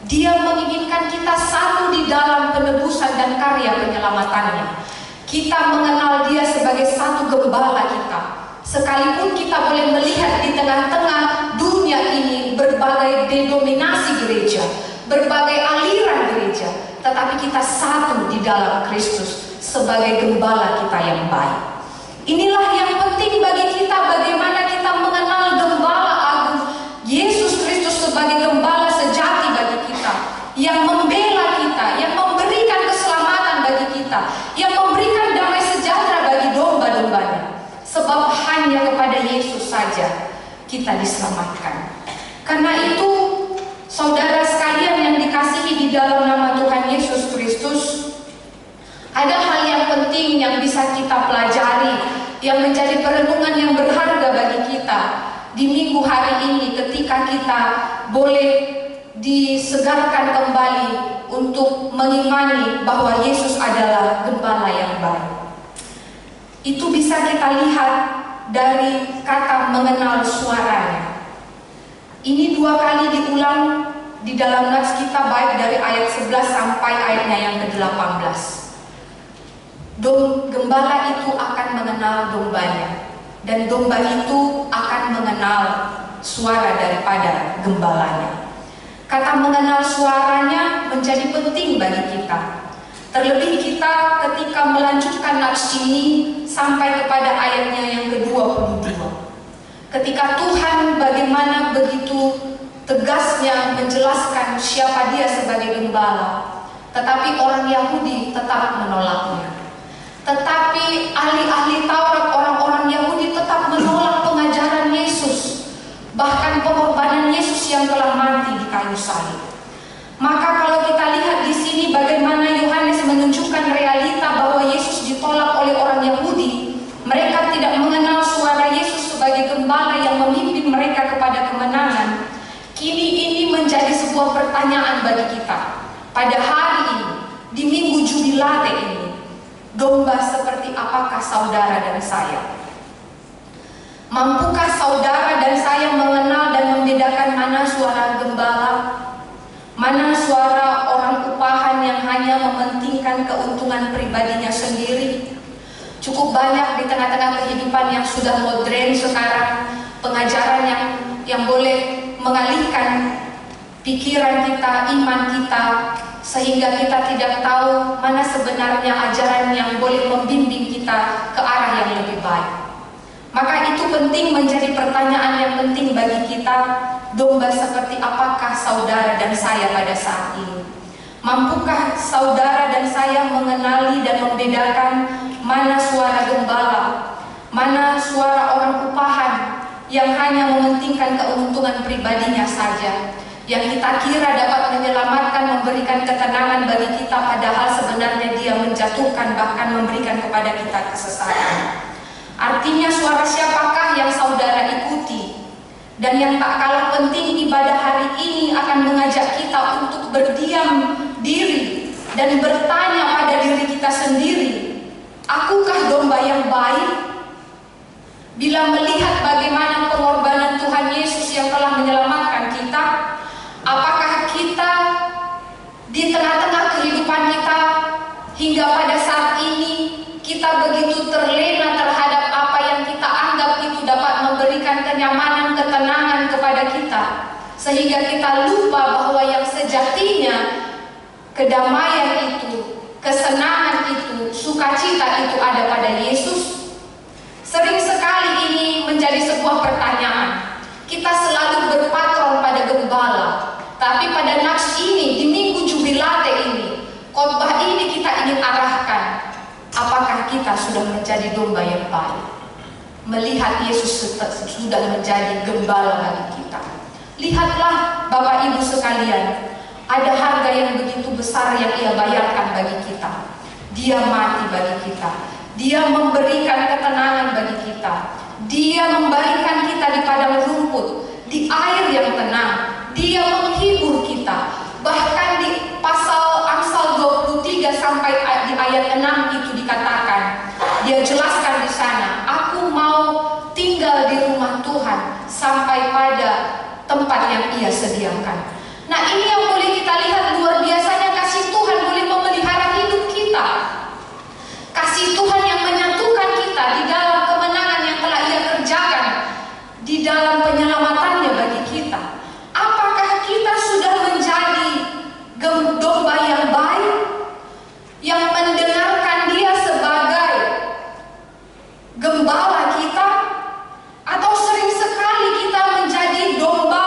Dia menginginkan kita satu di dalam penebusan dan karya penyelamatannya. Kita mengenal Dia sebagai satu gembala kita. Sekalipun kita boleh melihat di tengah-tengah dunia ini berbagai denominasi gereja, berbagai aliran gereja, tetapi kita satu di dalam Kristus sebagai gembala kita yang baik. Inilah yang penting bagi kita, bagaimana kita mengenal gembala agung Yesus Kristus sebagai gembala sejati bagi kita, yang membela kita, yang memberikan keselamatan bagi kita, yang memberikan damai sejahtera bagi domba-dombanya. Sebab hanya kepada Yesus saja kita diselamatkan. Karena itu, saudara sekalian yang dikasihi di dalam nama Tuhan Yesus Kristus, ada hal yang penting yang bisa kita pelajari, yang menjadi perenungan yang berharga bagi kita di minggu hari ini, ketika kita boleh disegarkan kembali untuk mengimani bahwa Yesus adalah gembala yang baik. Itu bisa kita lihat dari kata mengenal suaranya. Ini 2 kali diulang di dalam nats kita, baik dari ayat 11 sampai ayatnya yang ke-18. Gembala itu akan mengenal dombanya, dan domba itu akan mengenal suara daripada gembalanya. Kata mengenal suaranya menjadi penting bagi kita. Terlebih kita ketika melanjutkan nats ini sampai kepada ayatnya yang ke-22. Ketika Tuhan bagaimana begitu tegasnya menjelaskan siapa Dia sebagai gembala, tetapi orang Yahudi tetap menolaknya. Tetapi ahli-ahli Taurat, orang-orang Yahudi tetap menolak pengajaran Yesus, bahkan pengorbanan Yesus yang telah mati di kayu salib. Maka kalau kita lihat di sini bagaimana Yohanes menunjukkan realita bahwa Yesus ditolak oleh orang Yahudi, mereka tidak mengenal suara Yesus sebagai gembala yang memimpin mereka kepada kemenangan. Kini ini menjadi sebuah pertanyaan bagi kita. Pada hari ini, di minggu Jubilate ini, domba seperti apakah saudara dan saya? Mampukah saudara dan saya mengenal dan membedakan mana suara gembala, mana suara orang upahan yang hanya mementingkan keuntungan pribadinya sendiri? Cukup banyak di tengah-tengah kehidupan yang sudah modern sekarang, pengajaran yang boleh mengalihkan pikiran kita, iman kita, sehingga kita tidak tahu mana sebenarnya ajaran yang boleh membimbing kita ke arah yang lebih baik. Maka itu penting, menjadi pertanyaan yang penting bagi kita. Domba seperti apakah saudara dan saya pada saat ini? Mampukah saudara dan saya mengenali dan membedakan mana suara gembala, mana suara orang upahan yang hanya mementingkan keuntungan pribadinya saja, yang kita kira dapat menyelamatkan, memberikan ketenangan bagi kita, padahal sebenarnya dia menjatuhkan, bahkan memberikan kepada kita kesesatan. Artinya suara siapakah yang saudara ikuti? Dan yang tak kalah penting, ibadah hari ini akan mengajak kita untuk berdiam diri dan bertanya pada diri kita sendiri, akukah domba yang baik? Bila melihat bagaimana pengorbanan Tuhan Yesus yang telah menyelamatkan kita, apakah kita di tengah-tengah kehidupan kita hingga pada saat ini kita begitu terlena terhadap apa yang kita anggap itu dapat memberikan kenyamanan, ketenangan kepada kita, sehingga kita lupa bahwa yang sejatinya kedamaian itu, kesenangan itu, sukacita itu ada pada Yesus? Sering sekali ini menjadi sebuah pertanyaan. Kita selalu berpatron pada gembala, tapi pada nats ini, di minggu Jubilate ini, khotbah ini kita ingin arahkan, apakah kita sudah menjadi domba yang baik? Melihat Yesus sudah menjadi gembala bagi kita. Lihatlah Bapak Ibu sekalian, ada harga yang begitu besar yang Ia bayarkan bagi kita. Dia mati bagi kita. Dia memberikan ketenangan bagi kita. Dia membalikan kita di padang rumput. di air yang tenang. Dia menghibur kita. Bahkan di pasal Amsal 23 sampai di ayat 6 itu dikatakan, dia jelaskan di sana, aku mau tinggal di rumah Tuhan sampai pada tempat yang Ia sediakan. Nah, ini yang boleh kita lihat luar biasanya kasih Tuhan boleh memelihara hidup kita. Kasih Tuhan yang menyatukan kita di dalam kemenangan yang telah Ia kerjakan, di dalam penyelamatannya bagi kita. Apakah kita sudah menjadi domba yang baik, yang mendengarkan Dia sebagai gembala kita? Atau sering sekali kita menjadi domba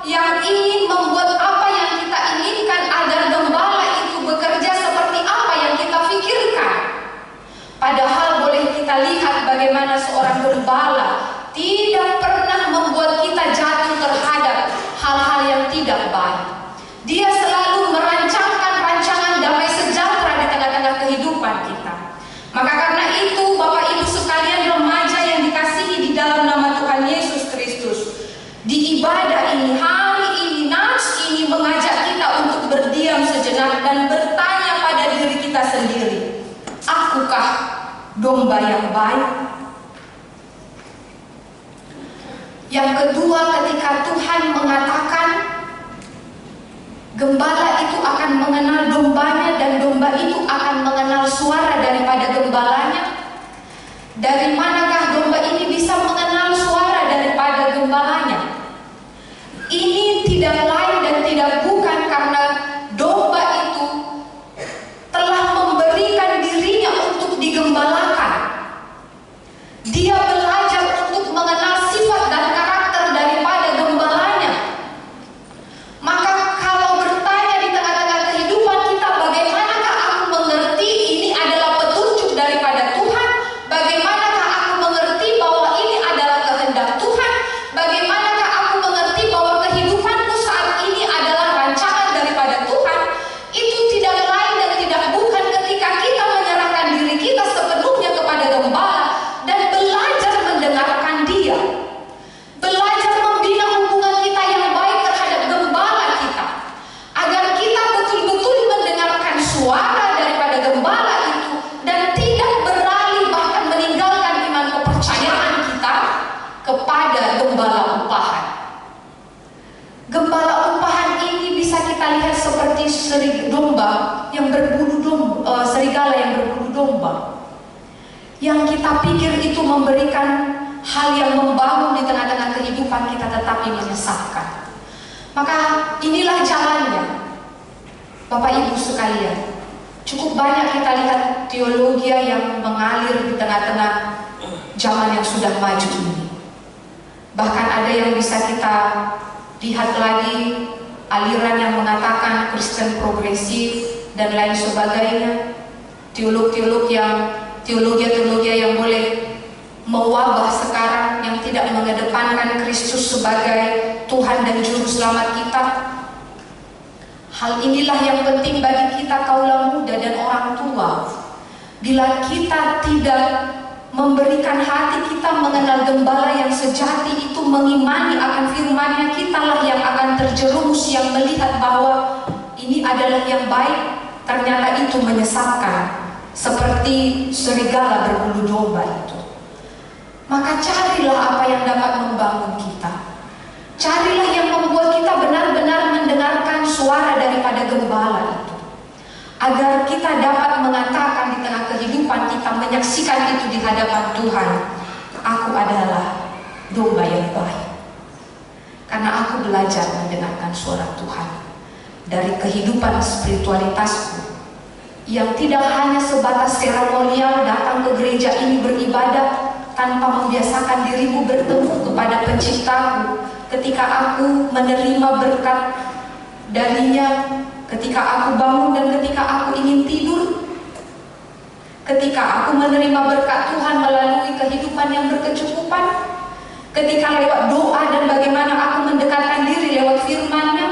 yang ingin membuat apa yang kita inginkan agar gembala itu bekerja seperti apa yang kita pikirkan? Padahal boleh kita lihat bagaimana seorang gembala tidak pernah membuat kita jatuh terhadap hal-hal yang tidak baik. Dia selalu merancangkan rancangan damai sejahtera di tengah-tengah kehidupan kita. Maka karena itu, Bapak Ibu sekalian, remaja yang dikasihi di dalam nama Tuhan Yesus Kristus, di ibadah ini, hari ini, nats ini mengajak kita untuk berdiam sejenak dan bertanya pada diri kita sendiri, akukah domba yang baik? Yang kedua, ketika Tuhan mengatakan gembala itu akan mengenal dombanya dan domba itu akan mengenal suara daripada gembalanya. Dari manakah domba ini bisa mengenal suara daripada gembalanya? Ini tidak lain dan tidak bukan karena domba itu telah memberikan dirinya untuk digembalakan. Dia belajar untuk mengenal sifat dan karakter daripada gembalanya. Maka kalau bertanya di tengah-tengah kehidupan kita, bagaimanakah aku mengerti ini adalah petunjuk daripada Tuhan? Bagaimanakah aku mengerti bahwa ini adalah kehendak Tuhan? Bagaimanakah aku mengerti bahwa kehidupanku saat ini adalah rancangan daripada Tuhan? Itu tidak lain dan tidak bukan ketika kita menyerahkan diri kita sepenuhnya kepada gembala dan belajar mendengarkan Dia. Belajar membina hubungan kita yang baik terhadap gembala kita, agar kita betul-betul mendengarkan suara daripada gembala itu dan tidak beralih bahkan meninggalkan iman kepercayaan kita kepada gembala upahan. Gembala upahan ini bisa kita lihat seperti serigala yang berbulu domba, yang kita pikir itu memberikan hal yang membangun di tengah-tengah kehidupan kita, tetapi menyesatkan. Maka inilah jalannya, Bapak Ibu sekalian. Cukup banyak kita lihat teologi yang mengalir di tengah-tengah zaman yang sudah maju ini. Bahkan ada yang bisa kita lihat lagi, aliran yang mengatakan Kristen progresif dan lain sebagainya. Teologi yang boleh mewabah sekarang, yang tidak mengedepankan Kristus sebagai Tuhan dan Juru Selamat kita. Hal inilah yang penting bagi kita kaula muda dan orang tua. Bila kita tidak memberikan hati kita mengenal gembala yang sejati itu, mengimani akan firman-Nya, kitalah yang akan terjerumus, yang melihat bahwa ini adalah yang baik, ternyata itu menyesatkan, seperti serigala berbulu domba itu. Maka carilah apa yang dapat membangun kita. Carilah yang membuat kita benar-benar mendengarkan suara daripada gembala itu, agar kita dapat mengatakan di tengah kehidupan kita, menyaksikan itu di hadapan Tuhan, aku adalah domba yang baik, karena aku belajar mendengarkan suara Tuhan. Dari kehidupan spiritualitasku yang tidak hanya sebatas seremonial, datang ke gereja ini beribadah tanpa membiasakan dirimu bertemu kepada Penciptaku, ketika aku menerima berkat darinya, ketika aku bangun dan ketika aku ingin tidur, ketika aku menerima berkat Tuhan melalui kehidupan yang berkecukupan, ketika lewat doa dan bagaimana aku mendekatkan diri lewat firman-Nya,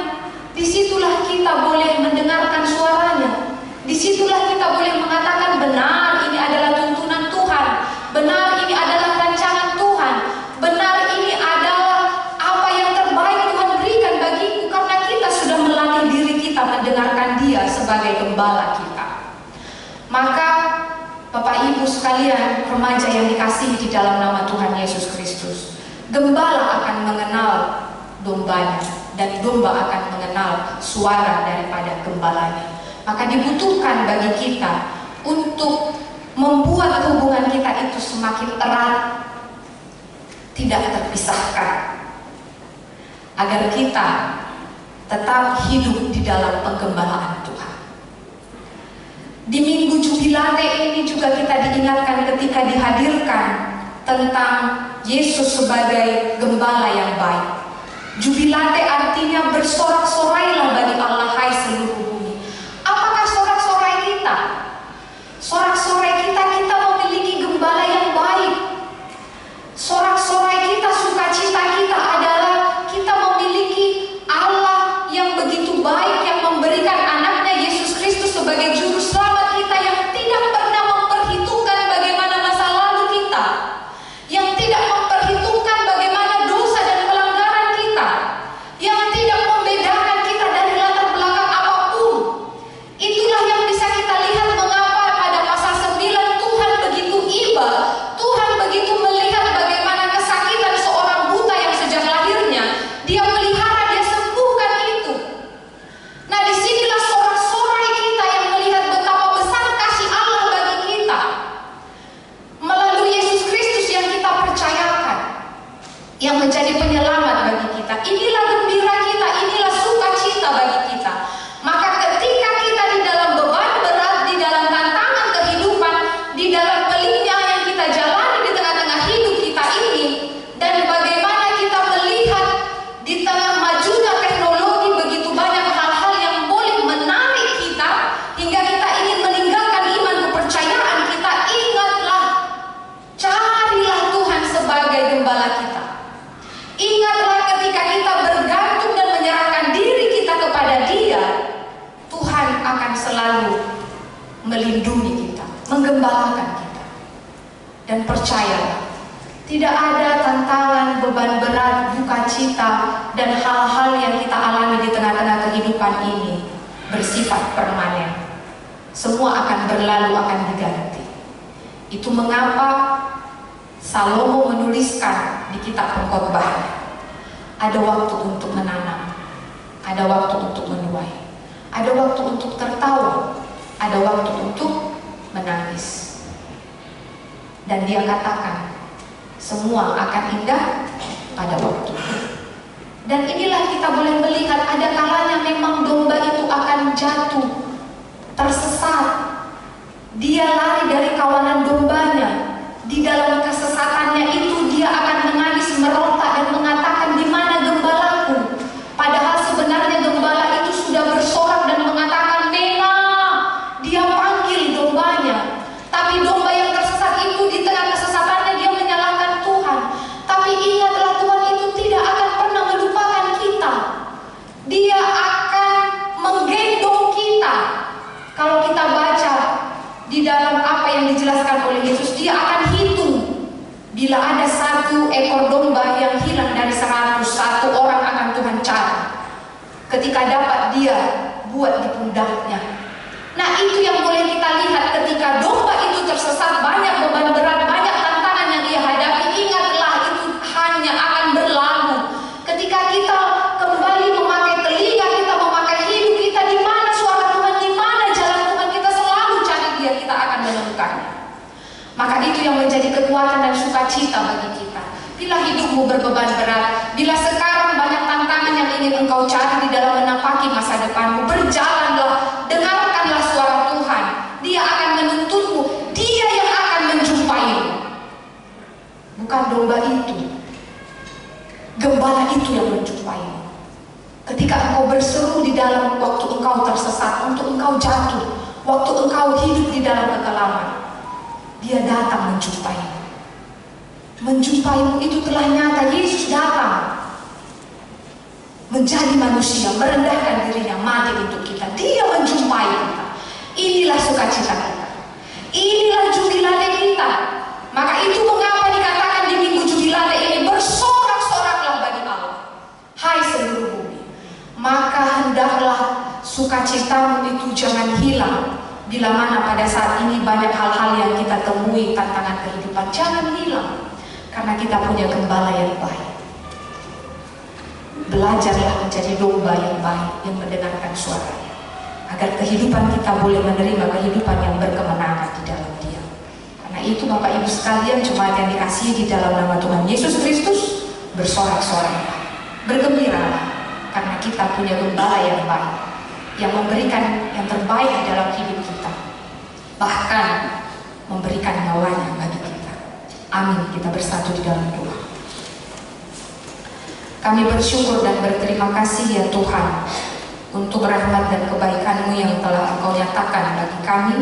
disitulah kita boleh mendengarkan suaranya. Disitulah kita boleh mengatakan, benar ini adalah tuntunan Tuhan, benar ini adalah rancangan Tuhan, benar ini adalah apa yang terbaik gembala kita. Maka Bapak Ibu sekalian, remaja yang dikasihi di dalam nama Tuhan Yesus Kristus, gembala akan mengenal dombanya dan domba akan mengenal suara daripada gembalanya. Maka dibutuhkan bagi kita untuk membuat hubungan kita itu semakin erat, tidak terpisahkan, agar kita tetap hidup di dalam penggembalaan Tuhan. Di Minggu Jubilate ini juga kita diingatkan ketika dihadirkan tentang Yesus sebagai gembala yang baik. Jubilate artinya bersorak-sorailah bagi Allah, hai seluruh bumi. Apakah sorak-sorai kita? Sorak-sorai kita memiliki gembala yang baik. Sorak-sorai kita, sukacita kita adalah kita memiliki Allah yang begitu baik, yang memberikan anaknya Yesus Kristus sebagai juru selamat kita, yang tidak pernah memperhitungkan bagaimana masa lalu kita, yang tidak memperhitungkan bagaimana dosa dan pelanggaran kita, yang tidak membedakan kita dari latar belakang apapun. Itulah yang bisa kita lihat mengapa pada pasal 9 Tuhan begitu iba, Tuhan begitu melihat bagaimana kesakitan seorang buta yang sejak lahirnya dia pelihara, dia sembuhkan itu. Nah, disinilah sorak-sorai kita yang melihat betapa besar kasih Allah bagi kita melalui Yesus Kristus yang kita percayakan, yang menjadi penyelamat bagi kita. Inilah gembira kita, inilah sukacita bagi kita. Maka ketika kita di dalam beban berat, di dalam tantangan kehidupan, di dalam peliknya yang kita jalani di tengah-tengah hidup kita ini, dan bagaimana kita melihat di tengah majunya teknologi begitu banyak hal-hal yang boleh menarik kita hingga kita ingin meninggalkan iman kepercayaan kita, ingatlah, carilah Tuhan sebagai gembala kita. Ingatlah ketika kita bergantung dan menyerahkan diri kita kepada Dia, Tuhan akan selalu melindungi kita, menggembalakan kita. Dan percayalah, tidak ada tantangan, beban berat, duka cita, dan hal-hal yang kita alami di tengah-tengah kehidupan ini bersifat permanen. Semua akan berlalu, akan diganti. Itu mengapa Salomo menuliskan di kitab Pengkhotbah, ada waktu untuk menanam, ada waktu untuk menuai, ada waktu untuk tertawa, ada waktu untuk menangis. Dan dia katakan, semua akan indah pada waktu. Dan inilah kita boleh melihat ada kalanya memang domba itu akan jatuh, tersesat. Dia lari dari kawanan dombanya. Di dalam kesesatannya itu dia akan menangis, meronta dan mengatakan, di mana gembalaku? Padahal sebenarnya gembala itu sudah bersorak dan mengatakan, Nena. Dia panggil dombanya. Tapi domba yang tersesat itu di tengah kesesatannya dia menyalahkan Tuhan. Tapi ingatlah, Tuhan itu tidak akan pernah melupakan kita. Dia akan menggendong kita. Kalau kita baca di dalam apa yang dijelaskan oleh Yesus, dia akan hitung. Bila ada satu ekor domba yang hilang dari 100, satu orang akan Tuhan cari. Ketika dapat dia buat di pundaknya. Nah, itu yang boleh kita lihat ketika domba itu tersesat, banyak beban berat, banyak tantangan yang dia hadapi. Ingatlah, itu hanya akan berlalu. Ketika kita kembali memakai telinga kita, memakai hidup kita, di mana suara Tuhan, di mana jalan Tuhan, kita selalu cari Dia, kita akan menemukannya. Maka itu yang menjadi kekuatan dan sukacita bagi kita. Bila hidupmu berbeban berat, bila sekarang banyak tantangan yang ingin engkau cari di dalam menapaki masa depanmu, berjalanlah, dengarkanlah suara Tuhan. Dia akan menuntunmu, Dia yang akan menjumpaimu. Bukan domba itu, gembala itu yang menjumpaimu. Ketika engkau berseru di dalam waktu engkau tersesat, untuk engkau jatuh, waktu engkau hidup di dalam kekelaman, Dia datang menjumpaimu. Menjumpaimu itu telah nyata. Yesus datang menjadi manusia, merendahkan dirinya, mati untuk kita. Dia menjumpai kita. Inilah sukacita kita, inilah jubilate kita. Maka itu mengapa dikatakan di Minggu Jubilate ini, bersorak-soraklah bagi Allah, hai seluruh bumi. Maka hendaklah sukacitamu itu jangan hilang. Bila mana pada saat ini banyak hal-hal yang kita temui, tantangan kehidupan, jangan hilang. Karena kita punya gembala yang baik. Belajarlah menjadi domba yang baik, yang mendengarkan suaranya, agar kehidupan kita boleh menerima kehidupan yang berkemenangan di dalam Dia. Karena itu Bapak Ibu sekalian, jemaat yang dikasihi di dalam nama Tuhan Yesus Kristus, bersorak-sorai, bergembiralah, karena kita punya gembala yang baik, yang memberikan yang terbaik di dalam hidup kita, bahkan memberikan nyawanya bagi kita. Amin. Kita bersatu di dalam doa. Kami bersyukur dan berterima kasih ya Tuhan, untuk rahmat dan kebaikan-Mu yang telah Engkau nyatakan bagi kami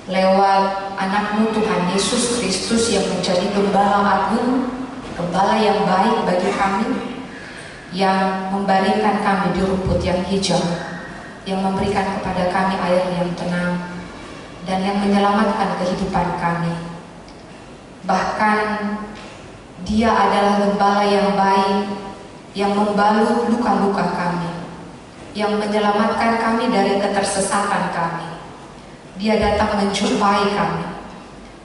lewat anak-Mu Tuhan Yesus Kristus yang menjadi gembala agung, gembala yang baik bagi kami, yang membaringkan kami di rumput yang hijau, yang memberikan kepada kami air yang tenang, dan yang menyelamatkan kehidupan kami. Bahkan Dia adalah gembala yang baik, yang membalut luka-luka kami, yang menyelamatkan kami dari ketersesatan kami. Dia datang menjumpai kami.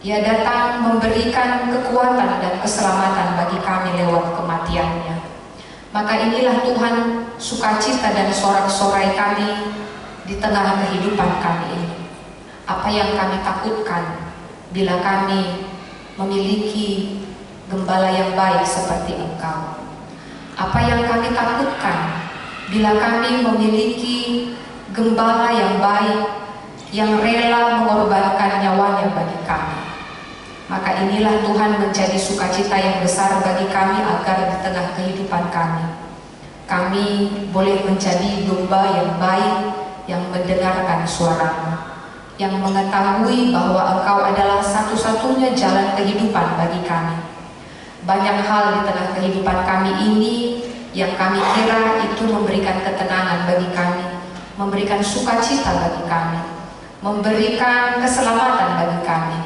Dia datang memberikan kekuatan dan keselamatan bagi kami lewat kematian-Nya. Maka inilah Tuhan sukacita dan sorak-sorai kami di tengah kehidupan kami ini. Apa yang kami takutkan bila kami memiliki gembala yang baik seperti Engkau? Apa yang kami takutkan bila kami memiliki gembala yang baik, yang rela mengorbankan nyawanya bagi kami? Maka inilah Tuhan menjadi sukacita yang besar bagi kami, agar di tengah kehidupan kami boleh menjadi domba yang baik, yang mendengarkan suara-Mu, yang mengetahui bahwa Engkau adalah satu-satunya jalan kehidupan bagi kami. Banyak hal di tengah kehidupan kami ini yang kami kira itu memberikan ketenangan bagi kami, memberikan sukacita bagi kami, memberikan keselamatan bagi kami.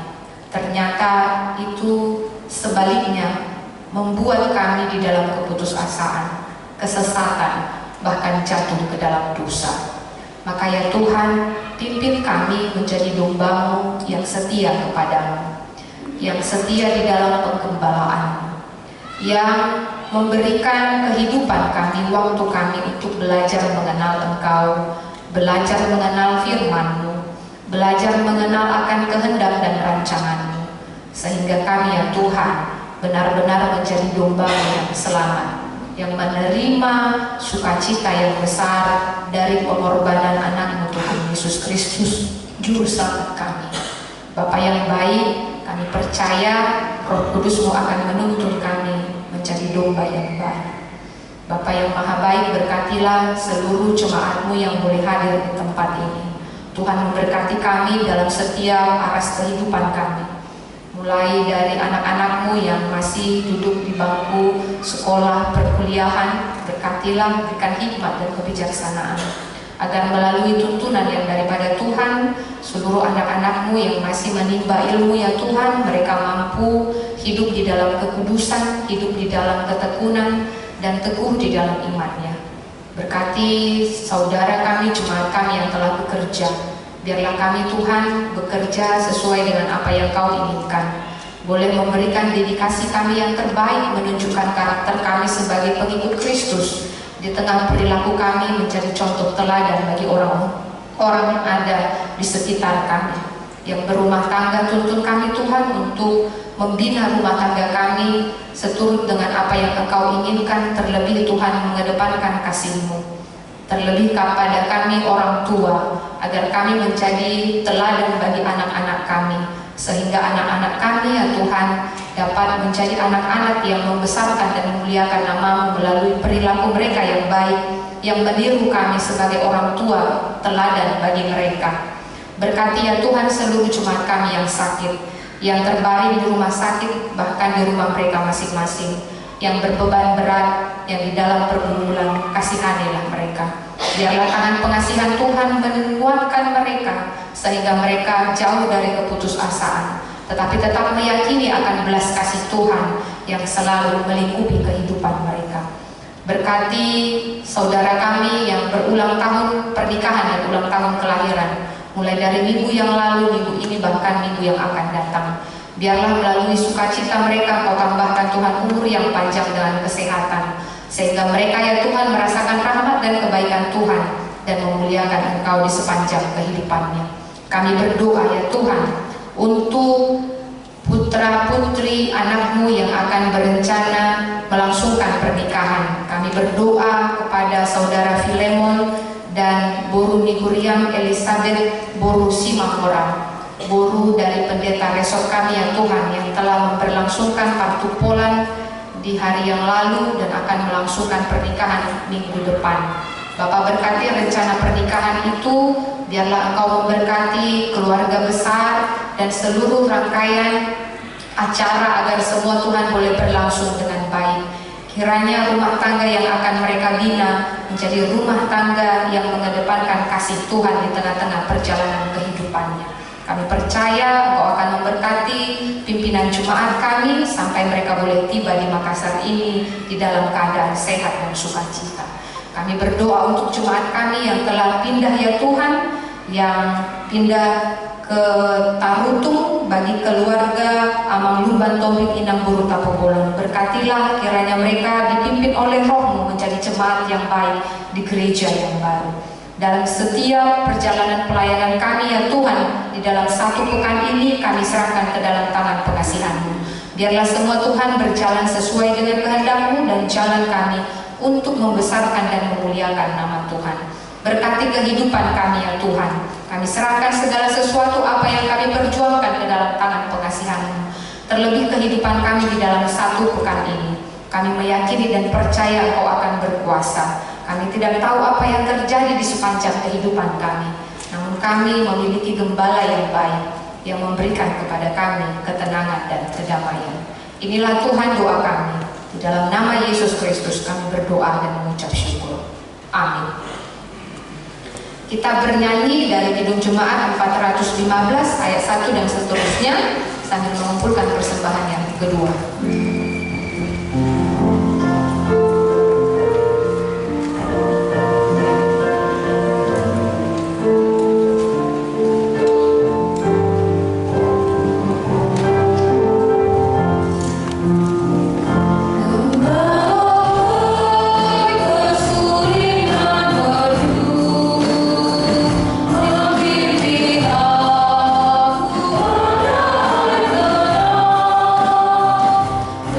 Ternyata itu sebaliknya membuat kami di dalam keputusasaan, kesesatan, bahkan jatuh ke dalam dosa. Maka ya Tuhan, pimpin kami menjadi domba-Mu yang setia kepada-Mu, yang setia di dalam penggembalaan, yang memberikan kehidupan kami, waktu kami untuk belajar mengenal Engkau, belajar mengenal firman-Mu, belajar mengenal akan kehendak dan rancangan-Mu, sehingga kami ya Tuhan benar-benar menjadi domba-Mu yang selamat, yang menerima sukacita yang besar dari pengorbanan anak-Mu Tuhan Yesus Kristus, Juru Selamat kami. Bapa yang baik, kami percaya Roh Kudus-Mu akan menuntun kami menjadi domba yang baik. Bapa yang maha baik, berkatilah seluruh jemaat-Mu yang boleh hadir di tempat ini. Tuhan memberkati kami dalam setiap aras kehidupan kami, mulai dari anak-anak-Mu yang masih duduk di bangku sekolah perkuliahan. Berkatilah, berikan hikmat dan kebijaksanaan, agar melalui tuntunan yang daripada Tuhan, seluruh anak-anak-Mu yang masih menimba ilmu ya Tuhan, mereka mampu hidup di dalam kekudusan, hidup di dalam ketekunan, dan teguh di dalam imannya. Berkati saudara kami, jemaat kami yang telah bekerja. Biarlah kami Tuhan bekerja sesuai dengan apa yang Kau inginkan. Boleh memberikan dedikasi kami yang terbaik, menunjukkan karakter kami sebagai pengikut Kristus. Di tengah perilaku kami menjadi contoh teladan bagi orang yang ada di sekitar kami. Yang berumah tangga, tuntun kami Tuhan untuk membina rumah tangga kami seturut dengan apa yang Engkau inginkan. Terlebih Tuhan mengedepankan kasih-Mu. Terlebih kepada kami orang tua, agar kami menjadi teladan bagi anak-anak kami, sehingga anak-anak kami ya Tuhan dapat menjadi anak-anak yang membesarkan dan memuliakan nama-Mu melalui perilaku mereka yang baik, yang meniru kami sebagai orang tua teladan bagi mereka. Berkati ya Tuhan seluruh jemaat kami yang sakit, yang terbaring di rumah sakit, bahkan di rumah mereka masing-masing, yang berbeban berat, yang di dalam pergumulan. Kasihanilah mereka. Biarlah tangan pengasihan Tuhan menguatkan mereka, sehingga mereka jauh dari keputusasaan, tetapi tetap meyakini akan belas kasih Tuhan yang selalu melingkupi kehidupan mereka. Berkati saudara kami yang berulang tahun pernikahan dan ulang tahun kelahiran, mulai dari minggu yang lalu, minggu ini, bahkan minggu yang akan datang. Biarlah melalui sukacita mereka Kau tambahkan Tuhan umur yang panjang dengan kesehatan, sehingga mereka ya Tuhan merasakan rahmat dan kebaikan Tuhan dan memuliakan Engkau di sepanjang kehidupannya. Kami berdoa ya Tuhan untuk putra putri anakmu yang akan berencana melangsungkan pernikahan. Kami berdoa kepada saudara Filemon dan Boru Niguriam Elizabeth Boru Simakora, Boru dari pendeta resort kami ya Tuhan, yang telah memperlangsungkan partupolan di hari yang lalu dan akan melangsungkan pernikahan minggu depan. Bapak berkati rencana pernikahan itu, biarlah Engkau memberkati keluarga besar dan seluruh rangkaian acara agar semua Tuhan boleh berlangsung dengan baik. Kiranya rumah tangga yang akan mereka bina menjadi rumah tangga yang mengedepankan kasih Tuhan di tengah-tengah perjalanan kehidupannya. Kami percaya Engkau akan memberkati pimpinan jemaat kami sampai mereka boleh tiba di Makassar ini di dalam keadaan sehat dan sukacita. Kami berdoa untuk jemaat kami yang telah pindah ya Tuhan, yang pindah ke Tarutung, bagi keluarga Amang Lumban Tobing Inang Buru Tapobolon. Berkatilah kiranya mereka dipimpin oleh Roh-Mu menjadi jemaat yang baik di gereja yang baru. Dalam setiap perjalanan pelayanan kami ya Tuhan, di dalam satu pekan ini kami serahkan ke dalam tangan pengasihan-Mu. Biarlah semua Tuhan berjalan sesuai dengan kehendak-Mu dan jalan kami untuk membesarkan dan memuliakan nama Tuhan. Berkati kehidupan kami ya Tuhan. Kami serahkan segala sesuatu apa yang kami perjuangkan ke dalam tangan pengasihan-Mu. Terlebih kehidupan kami di dalam satu pekan ini. Kami meyakini dan percaya Engkau akan berkuasa. Kami tidak tahu apa yang terjadi di sepanjang kehidupan kami, namun kami memiliki gembala yang baik yang memberikan kepada kami ketenangan dan kedamaian. Inilah Tuhan doa kami. Di dalam nama Yesus Kristus kami berdoa dan mengucap syukur. Amin. Kita bernyanyi dari Kidung Jemaat 415 ayat 1 dan seterusnya sambil mengumpulkan persembahan yang kedua.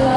The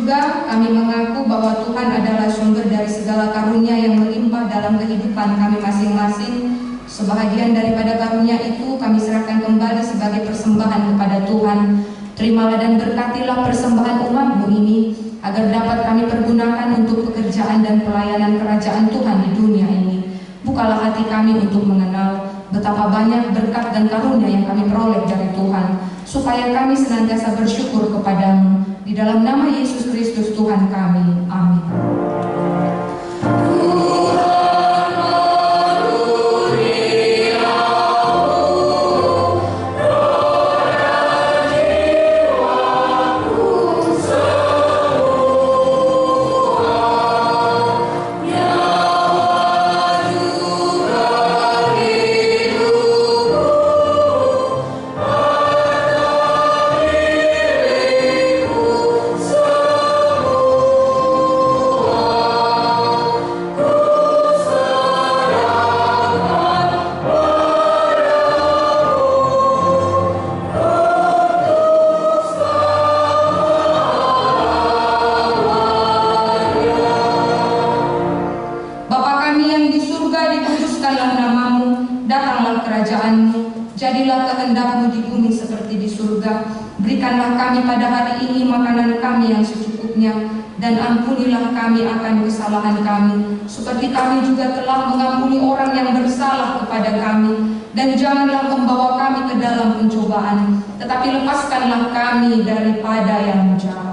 surga, kami mengaku bahwa Tuhan adalah sumber dari segala karunia yang melimpah dalam kehidupan kami masing-masing. Sebahagian daripada karunia itu kami serahkan kembali sebagai persembahan kepada Tuhan. Terimalah dan berkatilah persembahan umat-Mu ini, agar dapat kami pergunakan untuk pekerjaan dan pelayanan kerajaan Tuhan di dunia ini. Bukalah hati kami untuk mengenal betapa banyak berkat dan karunia yang kami peroleh dari Tuhan, supaya kami senantiasa bersyukur kepada-Mu. Di dalam nama Yesus Kristus Tuhan kami. Amin. Jadilah kehendak-Mu di bumi seperti di surga. Berikanlah kami pada hari ini makanan kami yang secukupnya, dan ampunilah kami akan kesalahan kami, seperti kami juga telah mengampuni orang yang bersalah kepada kami. Dan janganlah membawa kami ke dalam pencobaan, tetapi lepaskanlah kami daripada yang jahat.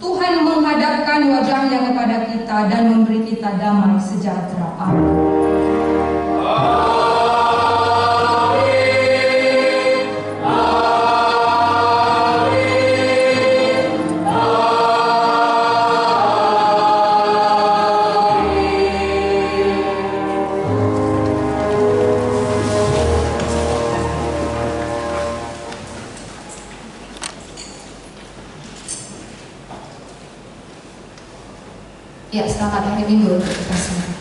Tuhan menghadapkan wajahnya kepada kita dan memberi kita damai sejahtera. Amin. Ya, selamat hari Minggu untuk kita semua.